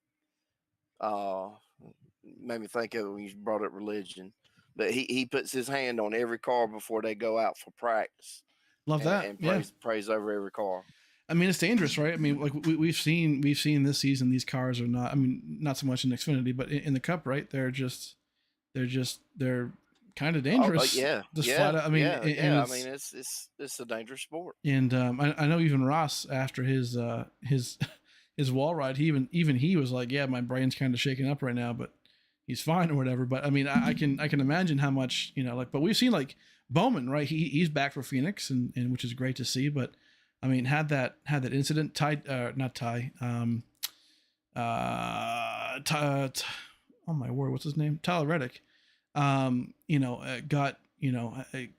Made me think of it when you brought up religion, but he puts his hand on every car before they go out for practice. Love that. and Yeah. praise over every car. I mean, it's dangerous, right? I mean, like we've seen this season, these cars are not. I mean, not so much in Xfinity, but in the Cup, right? They're kind of dangerous. Yeah, Just yeah, flat out. I mean, yeah, and yeah. I it's, mean, it's a dangerous sport. and I know even Ross after his his wall ride, he was like, yeah, my brain's kind of shaking up right now, but he's fine or whatever. But I mean, I can imagine how much, you know, like, but we've seen like Bowman, right? He's back for Phoenix, and which is great to see. But I mean, had that incident, oh my word, what's his name? Tyler Reddick, got,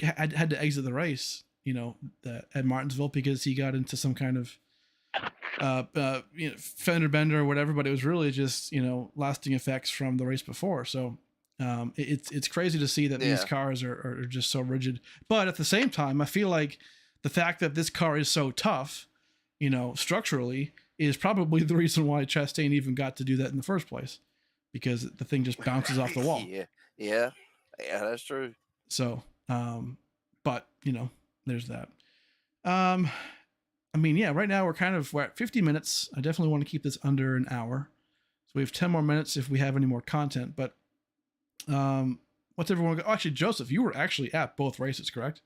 had to exit the race, at Martinsville because he got into some kind of fender bender or whatever, but it was really just, lasting effects from the race before. So it's crazy to see that these cars are just so rigid. But at the same time, I feel like the fact that this car is so tough, structurally, is probably the reason why Chastain even got to do that in the first place, because the thing just bounces off the wall. Yeah, that's true. So, but there's that. I mean, yeah, right now we're at 50 minutes. I definitely want to keep this under an hour. So we have 10 more minutes if we have any more content, but, what's everyone go? Oh, actually, Joseph, you were actually at both races, correct?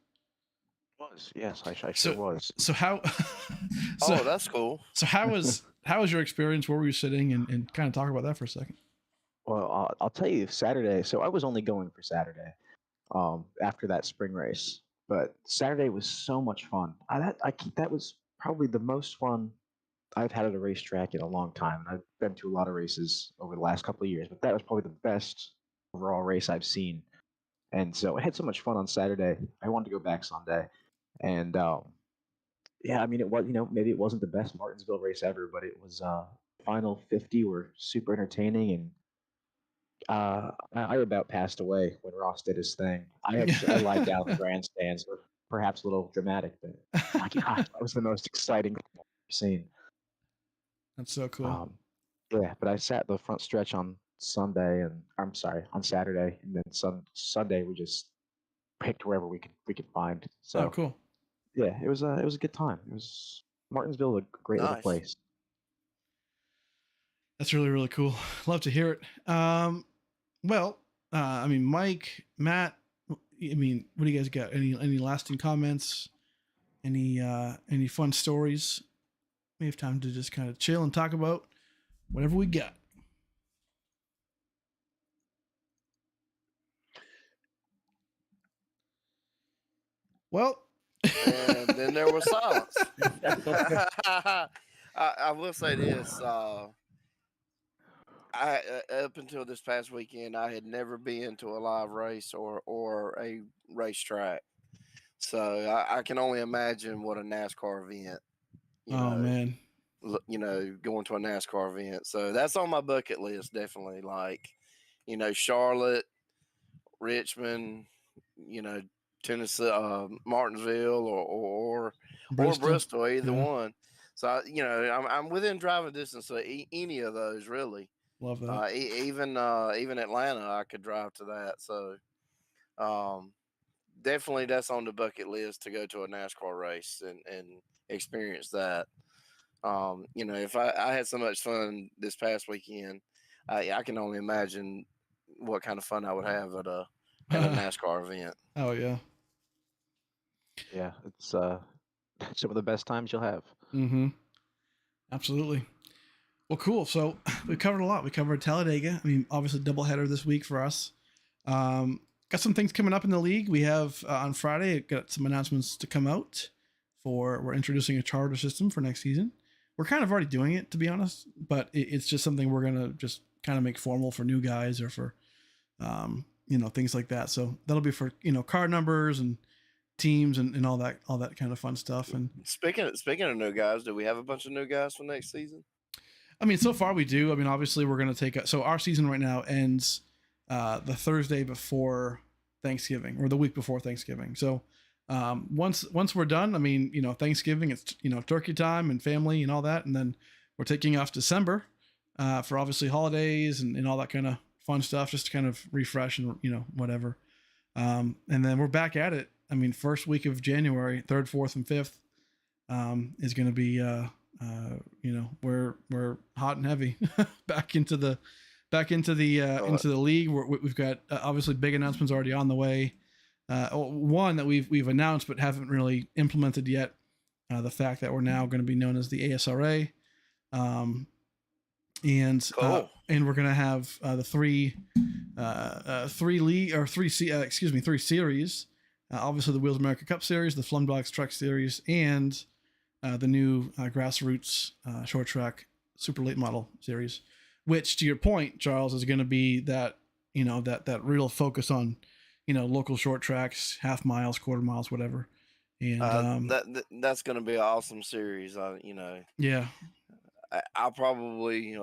Yes, I sure was. So how? Oh, that's cool. So how was your experience? Where were you sitting? And kind of talk about that for a second. Well, I'll tell you, Saturday. So I was only going for Saturday, after that spring race. But Saturday was so much fun. That was probably the most fun I've had at a racetrack in a long time. I've been to a lot of races over the last couple of years, but that was probably the best overall race I've seen. And so I had so much fun on Saturday. I wanted to go back Sunday. And yeah, I mean, it was, maybe it wasn't the best Martinsville race ever, but it was, final 50 were super entertaining. And I about passed away when Ross did his thing. I lied down in the grandstands, or perhaps a little dramatic, but my God, that was the most exciting thing I've ever seen. That's so cool. Yeah, but I sat the front stretch on Sunday, and I'm sorry, on Saturday, and then Sunday we just picked wherever we could find. So cool. Yeah, it was a good time. It was Martinsville, a great little place. That's really, really cool. Love to hear it. Well, I mean, Mike, Matt, I mean, what do you guys got? Any lasting comments? Any fun stories? We have time to just kind of chill and talk about whatever we got. Well, and then there was silence. I will say this. I up until this past weekend, I had never been to a live race or a racetrack. So I can only imagine what a NASCAR event. Man. Going to a NASCAR event. So that's on my bucket list, definitely. Like, Charlotte, Richmond, Tennessee, Martinsville, or Bristol, either one. So I'm within driving distance of any of those, really. Love that. Even Atlanta, I could drive to that. So definitely that's on the bucket list to go to a NASCAR race and experience that. If I had so much fun this past weekend, I can only imagine what kind of fun I would have at a NASCAR event. Oh yeah. Yeah, it's some of the best times you'll have. Mm-hmm. Absolutely. Well, cool. So we covered a lot. We covered Talladega. I mean, obviously doubleheader this week for us. Got some things coming up in the league. We have on Friday, got some announcements to come out we're introducing a charter system for next season. We're kind of already doing it, to be honest, but it's just something we're going to just kind of make formal for new guys or for, things like that. So that'll be for, car numbers and teams and all that kind of fun stuff. And speaking of new guys, do we have a bunch of new guys for next season? I mean, so far we do. I mean, obviously we're going to so our season right now ends the Thursday before Thanksgiving or the week before Thanksgiving. So once we're done, I mean, Thanksgiving, it's, turkey time and family and all that. And then we're taking off December for obviously holidays and all that kind of fun stuff, just to kind of refresh and, whatever. And then we're back at it I mean, first week of January, 3rd, 4th, and 5th, is going to be, we're hot and heavy back into the into the league. We've got obviously big announcements already on the way. One that we've announced but haven't really implemented yet. The fact that we're now going to be known as the ASRA, and we're going to have the three series. Obviously, the Wheels America Cup Series, the Flumdogs Truck Series, and the new grassroots short track super late model series. Which, to your point, Charles, is going to be that that real focus on local short tracks, half miles, quarter miles, whatever. And that's going to be an awesome series. Yeah, I'll probably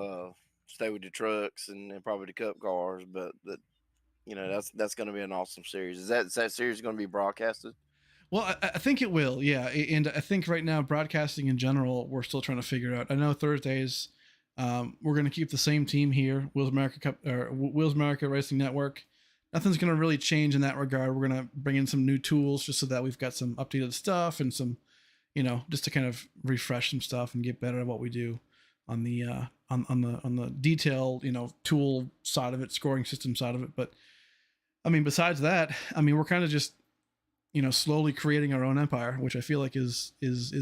stay with the trucks and probably the cup cars, but that's going to be an awesome series. Is that series going to be broadcasted? Well, I think it will, yeah. And I think right now, broadcasting in general, we're still trying to figure out. I know Thursdays, we're going to keep the same team here, Wheels America Cup or Wheels America Racing Network. Nothing's going to really change in that regard. We're going to bring in some new tools just so that we've got some updated stuff and some, just to kind of refresh some stuff and get better at what we do on the on the detail, tool side of it, scoring system side of it. But I mean, besides that, I mean, we're kind of just slowly creating our own empire, which I feel like is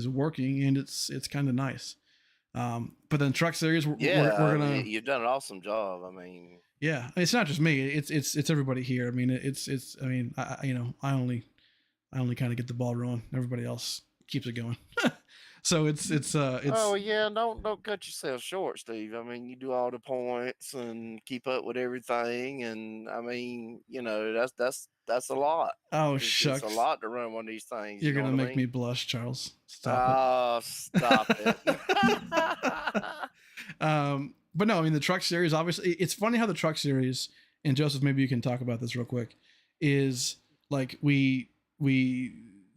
working, and it's kind of nice. But then truck series, we're gonna. You've done an awesome job. I mean, yeah, it's not just me. It's everybody here. I mean, I mean, I only kind of get the ball rolling. Everybody else keeps it going. So it's. Oh yeah, don't cut yourself short, Steve. I mean, you do all the points and keep up with everything, and I mean, that's a lot. Oh shucks, it's a lot to run one of these things. You're gonna make me blush, Charles. Stop it. But no, I mean the truck series. Obviously, it's funny how the truck series, and Joseph, maybe you can talk about this real quick. Is like we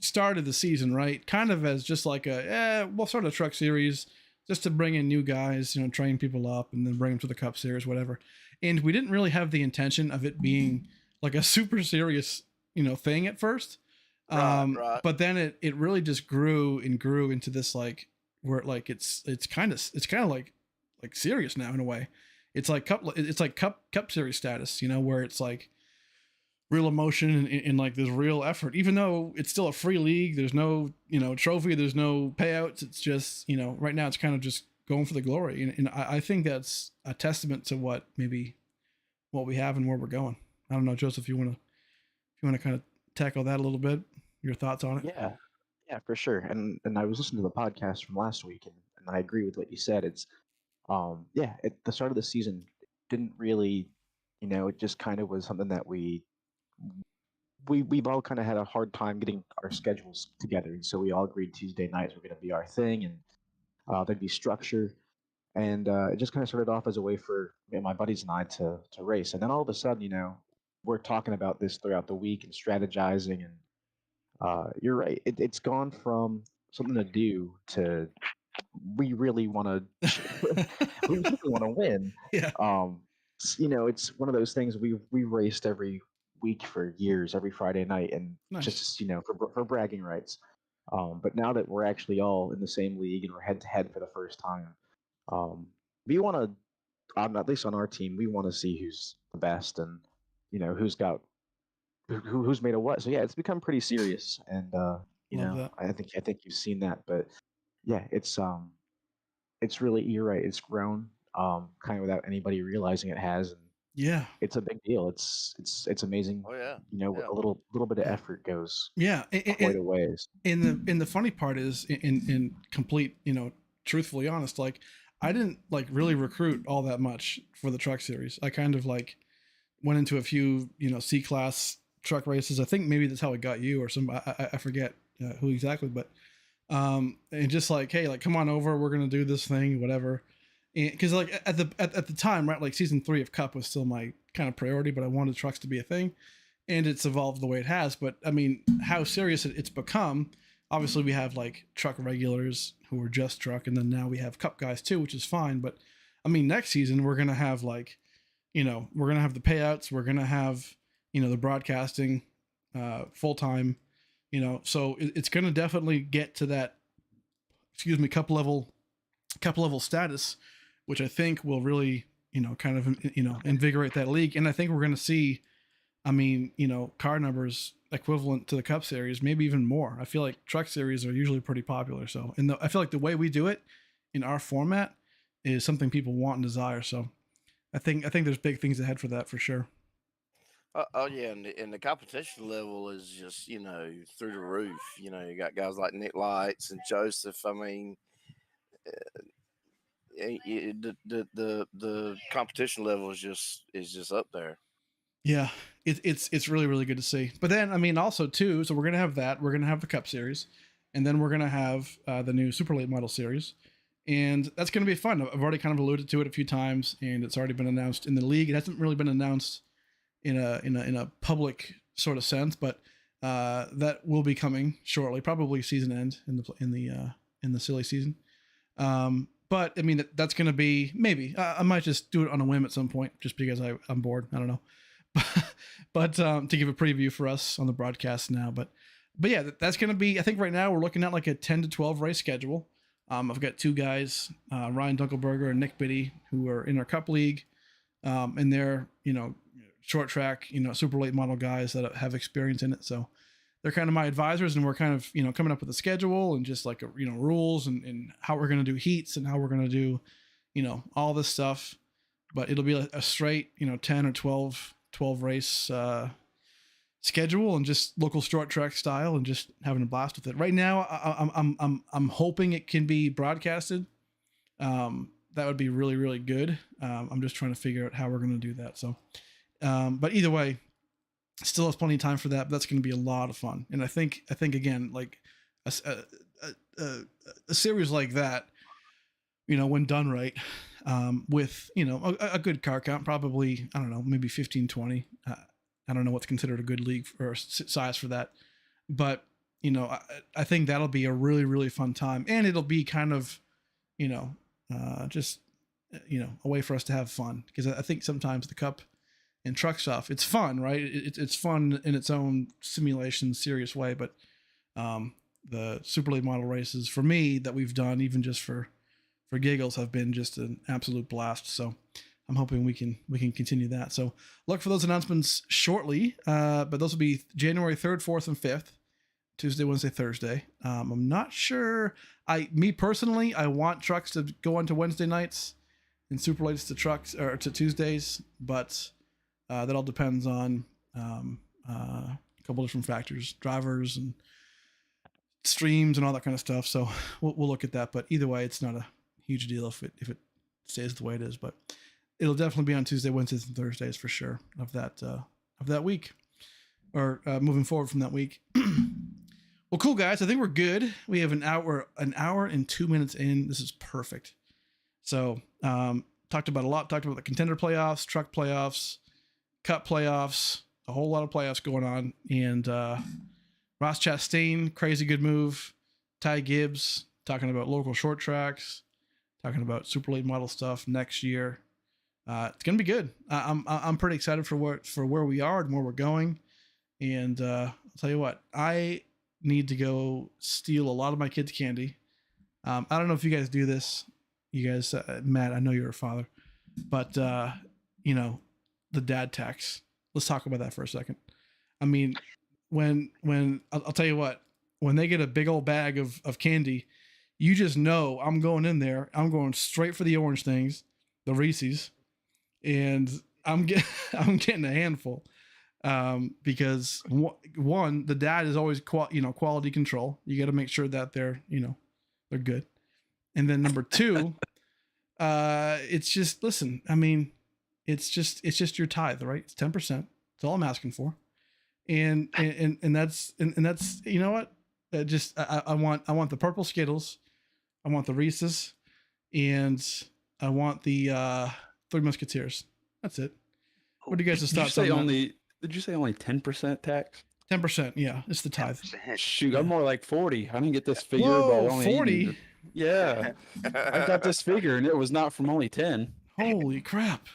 started the season right, kind of as just like we'll start a truck series just to bring in new guys, train people up, and then bring them to the Cup Series, whatever. And we didn't really have the intention of it being like a super serious, thing at first. Right. But then it really just grew into this like where like it's kind of like serious now in a way. It's like cup series status, where it's like real emotion and like there's real effort, even though it's still a free league. There's no trophy, there's no payouts. It's just right now it's kind of just going for the glory, and I think that's a testament to what we have and where we're going. I don't know, Joseph, if you want to kind of tackle that a little bit, your thoughts on it. Yeah, for sure. And I was listening to the podcast from last week, and I agree with what you said. It's at the start of the season didn't really, it just kind of was something that we've all kind of had a hard time getting our schedules together, and so we all agreed Tuesday nights were going to be our thing, and there'd be structure, and it just kind of started off as a way for my buddies and I to race, and then all of a sudden, we're talking about this throughout the week and strategizing, and you're right, it's gone from something to do to we really want to win. Yeah. It's one of those things we raced every week for years, every Friday night, and Nice. just for bragging rights. But now that we're actually all in the same league and we're head to head for the first time, we want to, at least on our team, we want to see who's the best and who's got who's made a what. So yeah, it's become pretty serious, and Love that. I think you've seen that, but yeah, it's really, you're right. It's grown kind of without anybody realizing it has, and Yeah. it's a big deal. It's amazing. Oh yeah. A little bit of effort goes Yeah. quite a ways. And the funny part is in complete, truthfully honest, like I didn't like really recruit all that much for the truck series. I kind of like went into a few, C-class truck races. I think maybe that's how I got you or I forget who exactly, but and just like, hey, like come on over, we're gonna do this thing, whatever. Because like at the time, right, like season 3 of Cup was still my kind of priority, but I wanted trucks to be a thing, and it's evolved the way it has. But I mean, how serious it's become. Obviously, we have like truck regulars who are just truck, and then now we have Cup guys too, which is fine. But I mean, next season we're gonna have like, we're gonna have the payouts, we're gonna have, the broadcasting, full time, You know, so it's going to definitely get to that, cup level status, which I think will really, kind of, invigorate that league. And I think we're going to see, car numbers equivalent to the Cup Series, maybe even more. I feel like Truck Series are usually pretty popular. So, I feel like the way we do it in our format is something people want and desire. So, I think there's big things ahead for that for sure. Oh yeah, and the competition level is just through the roof. You got guys like Nick Lights and Joseph. I mean, the competition level is just up there. Yeah, it's really, really good to see. But then, also too, so we're gonna have that. We're gonna have the Cup Series, and then we're gonna have the new Super Late Model Series, and that's gonna be fun. I've already kind of alluded to it a few times, and it's already been announced in the league. It hasn't really been announced in a public sort of sense, but that will be coming shortly, probably season end in the silly season. But that's going to be maybe I might just do it on a whim at some point, just because I'm bored. I don't know, but to give a preview for us on the broadcast now. But yeah, that's going to be. I think right now we're looking at like a 10 to 12 race schedule. I've got two guys, Ryan Dunkelberger and Nick Biddy, who are in our Cup League, and they're short track, super late model guys that have experience in it. So they're kind of my advisors, and we're kind of, coming up with a schedule and just like, rules and how we're going to do heats and how we're going to do, all this stuff. But it'll be a straight, 10 or 12 race schedule and just local short track style and just having a blast with it. Right now, I'm hoping it can be broadcasted. That would be really, really good. I'm just trying to figure out how we're going to do that. So, but either way, still has plenty of time for that. But that's going to be a lot of fun. And I think again, like a series like that, when done right, with, a good car count, probably, I don't know, maybe 15, 20. I don't know what's considered a good league or size for that, but I think that'll be a really, really fun time, and it'll be kind of, just, a way for us to have fun, because I think sometimes the Cup and truck stuff, it's fun, right? It's fun in its own simulation, serious way. But the super late model races for me that we've done, even just for giggles, have been just an absolute blast. So I'm hoping we can continue that. So look for those announcements shortly. But those will be January 3rd, 4th, and 5th, Tuesday, Wednesday, Thursday. I'm not sure. Me personally, I want trucks to go on to Wednesday nights and super lates to trucks or to Tuesdays, but that all depends on a couple different factors, drivers and streams and all that kind of stuff. So we'll look at that. But either way, it's not a huge deal if it stays the way it is. But it'll definitely be on Tuesday, Wednesdays, and Thursdays for sure of that week, or moving forward from that week. Well, cool guys. I think we're good. We have an hour and 2 minutes in. This is perfect. So talked about the contender playoffs, truck playoffs, Cup playoffs, a whole lot of playoffs going on. And Ross Chastain, crazy good move. Ty Gibbs talking about local short tracks, talking about super late model stuff next year. It's gonna be good. I'm pretty excited for where we are and where we're going. And I'll tell you what, I need to go steal a lot of my kids' candy. I don't know if you guys do this. You guys, Matt, I know you're a father, but the dad tax. Let's talk about that for a second. I mean, when I'll tell you what, when they get a big old bag of candy, you just know I'm going in there. I'm going straight for the orange things, the Reese's, and I'm getting a handful, because one, the dad is always quality control. You got to make sure that they're good, and then number two, it's just, listen. I mean, it's just your tithe, right? It's 10%. That's all I'm asking for, and that's you know what? I want the purple Skittles, I want the Reese's, and I want the Three Musketeers. That's it. What do you guys' thoughts on that? Did you say only 10% tax? 10%, yeah. It's the tithe. 10%. Shoot, I'm more like 40. I didn't get this figure. Whoa, but only 40? Yeah. I got this figure, and it was not from only 10. Holy crap.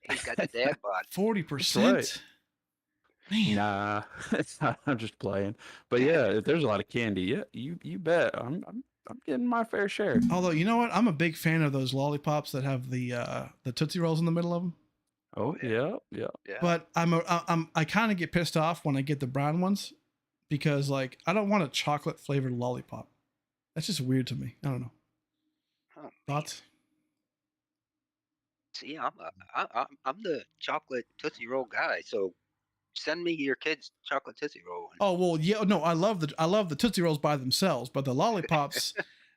He's got the dad bod. 40%? Right. Man. Nah, I'm just playing. But yeah, if there's a lot of candy, yeah, you bet. I'm getting my fair share. Although, you know what? I'm a big fan of those lollipops that have the Tootsie Rolls in the middle of them. Oh yeah, yeah. Yeah. But I kind of get pissed off when I get the brown ones because like I don't want a chocolate flavored lollipop. That's just weird to me. I don't know. Oh, Thoughts? see, I'm the chocolate Tootsie Roll guy. So send me your kids chocolate Tootsie Roll. Oh well, yeah. No, I love the Tootsie Rolls by themselves, but the lollipops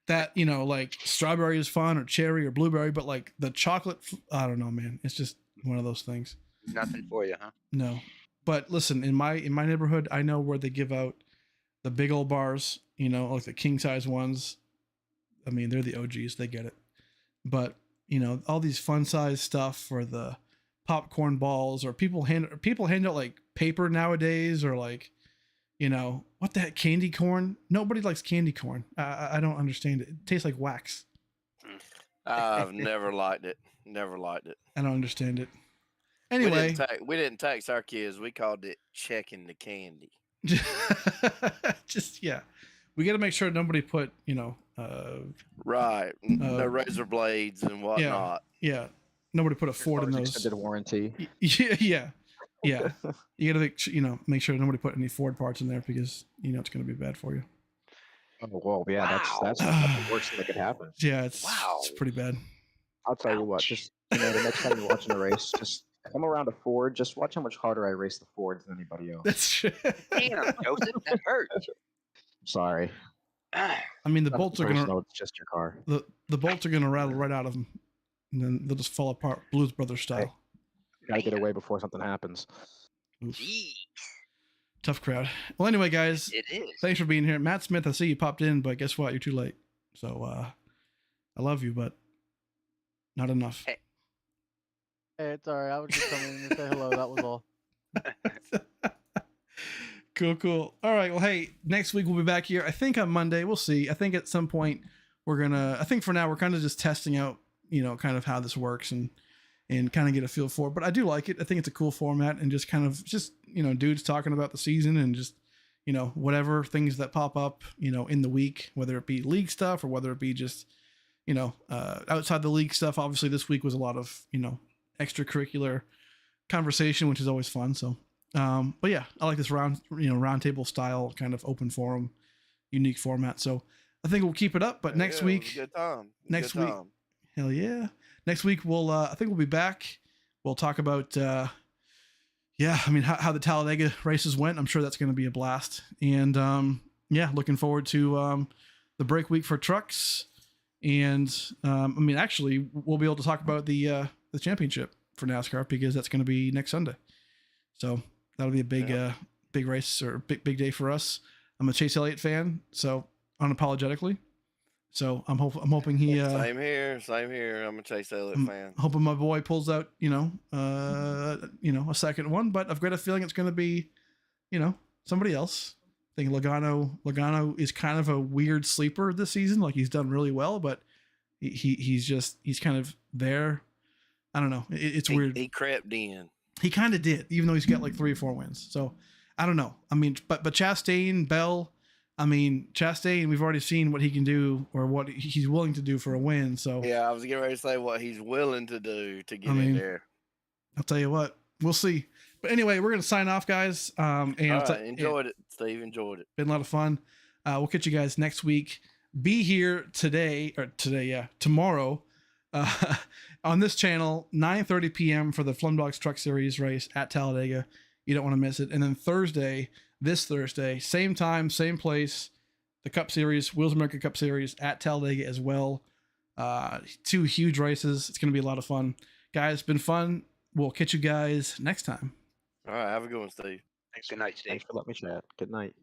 that like strawberry is fun or cherry or blueberry, but like the chocolate, I don't know, man. It's just one of those things. Nothing for you, huh? No, but listen, in my neighborhood, I know where they give out the big old bars. Like the king size ones. I mean, they're the OGs. They get it. But all these fun size stuff for the popcorn balls, or people hand out like paper nowadays, or like, what the heck, candy corn. Nobody likes candy corn. I don't understand it. It tastes like wax. I've never liked it. Never liked it. I don't understand it. We Anyway, didn't tax our kids. We called it checking the candy. just yeah, we got to make sure nobody put Right. No razor blades and whatnot. yeah, nobody put a Ford in those. Extended warranty. Yeah. You got to make sure nobody put any Ford parts in there because it's going to be bad for you. Oh well, yeah, Wow. that's the worst thing that could happen. Yeah, it's Wow. it's pretty bad. I'll tell you what, just the next time you're watching a race, just come around a Ford. Just watch how much harder I race the Fords than anybody else. That's true. Damn, Joseph, that hurt. Sorry. Ah, I mean, the Nothing bolts are gonna personal, it's just your car. the bolts are gonna rattle right out of them, and then they'll just fall apart, Blues Brothers style. Gotta get away before something happens. Oof. Gee, Tough crowd. Well, anyway, guys, it is. thanks for being here. Matt Smith, I see you popped in, but guess what? You're too late. So I love you, but not enough. Hey. Hey, it's alright. I was just coming in to say hello. That was all. Cool. All right. Well, hey, next week we'll be back here. I think on Monday. We'll see. I think at some point I think for now we're kind of just testing out, kind of how this works and kind of get a feel for it. But I do like it. I think it's a cool format and just kind of dudes talking about the season and just, whatever things that pop up, in the week, whether it be league stuff or whether it be just, outside the league stuff. Obviously this week was a lot of, extracurricular conversation, which is always fun. So, but yeah, I like this round table style kind of open forum, unique format. So I think we'll keep it up, but next Yeah, week, good time. next Good week- time. hell yeah. Next week I think we'll be back. We'll talk about, how the Talladega races went. I'm sure that's going to be a blast. And, looking forward to, the break week for trucks. And, actually we'll be able to talk about the championship for NASCAR because that's going to be next Sunday. So that'll be a big, big race or big day for us. I'm a Chase Elliott fan, so unapologetically. So I'm hoping he. Same here. I'm a Chase Elliott fan. Hoping my boy pulls out, a second one, but I've got a feeling it's going to be, somebody else. I think Logano is kind of a weird sleeper this season. Like he's done really well, but he's kind of there. I don't know. It's weird. He crept in. He kind of did, even though he's got like 3 or 4 wins. So I don't know. I mean, but Chastain, Bell. I mean, Chastain, we've already seen what he can do or what he's willing to do for a win. So Yeah, I was getting ready to say what he's willing to do to get in there. I'll tell you what, we'll see. But anyway, we're going to sign off, guys. And Enjoyed it, Steve. Enjoyed it. Been a lot of fun. We'll catch you guys next week. Be here tomorrow on this channel, 9:30 p.m. for the Flumdogs Truck Series race at Talladega. You don't want to miss it. And then this Thursday, same time, same place, the Cup Series, Wheels America Cup Series at Talladega as well. 2 huge races. It's going to be a lot of fun. Guys, it's been fun. We'll catch you guys next time. All right. Have a good one, Steve. Good night, Steve. Thanks for letting me chat. Good night.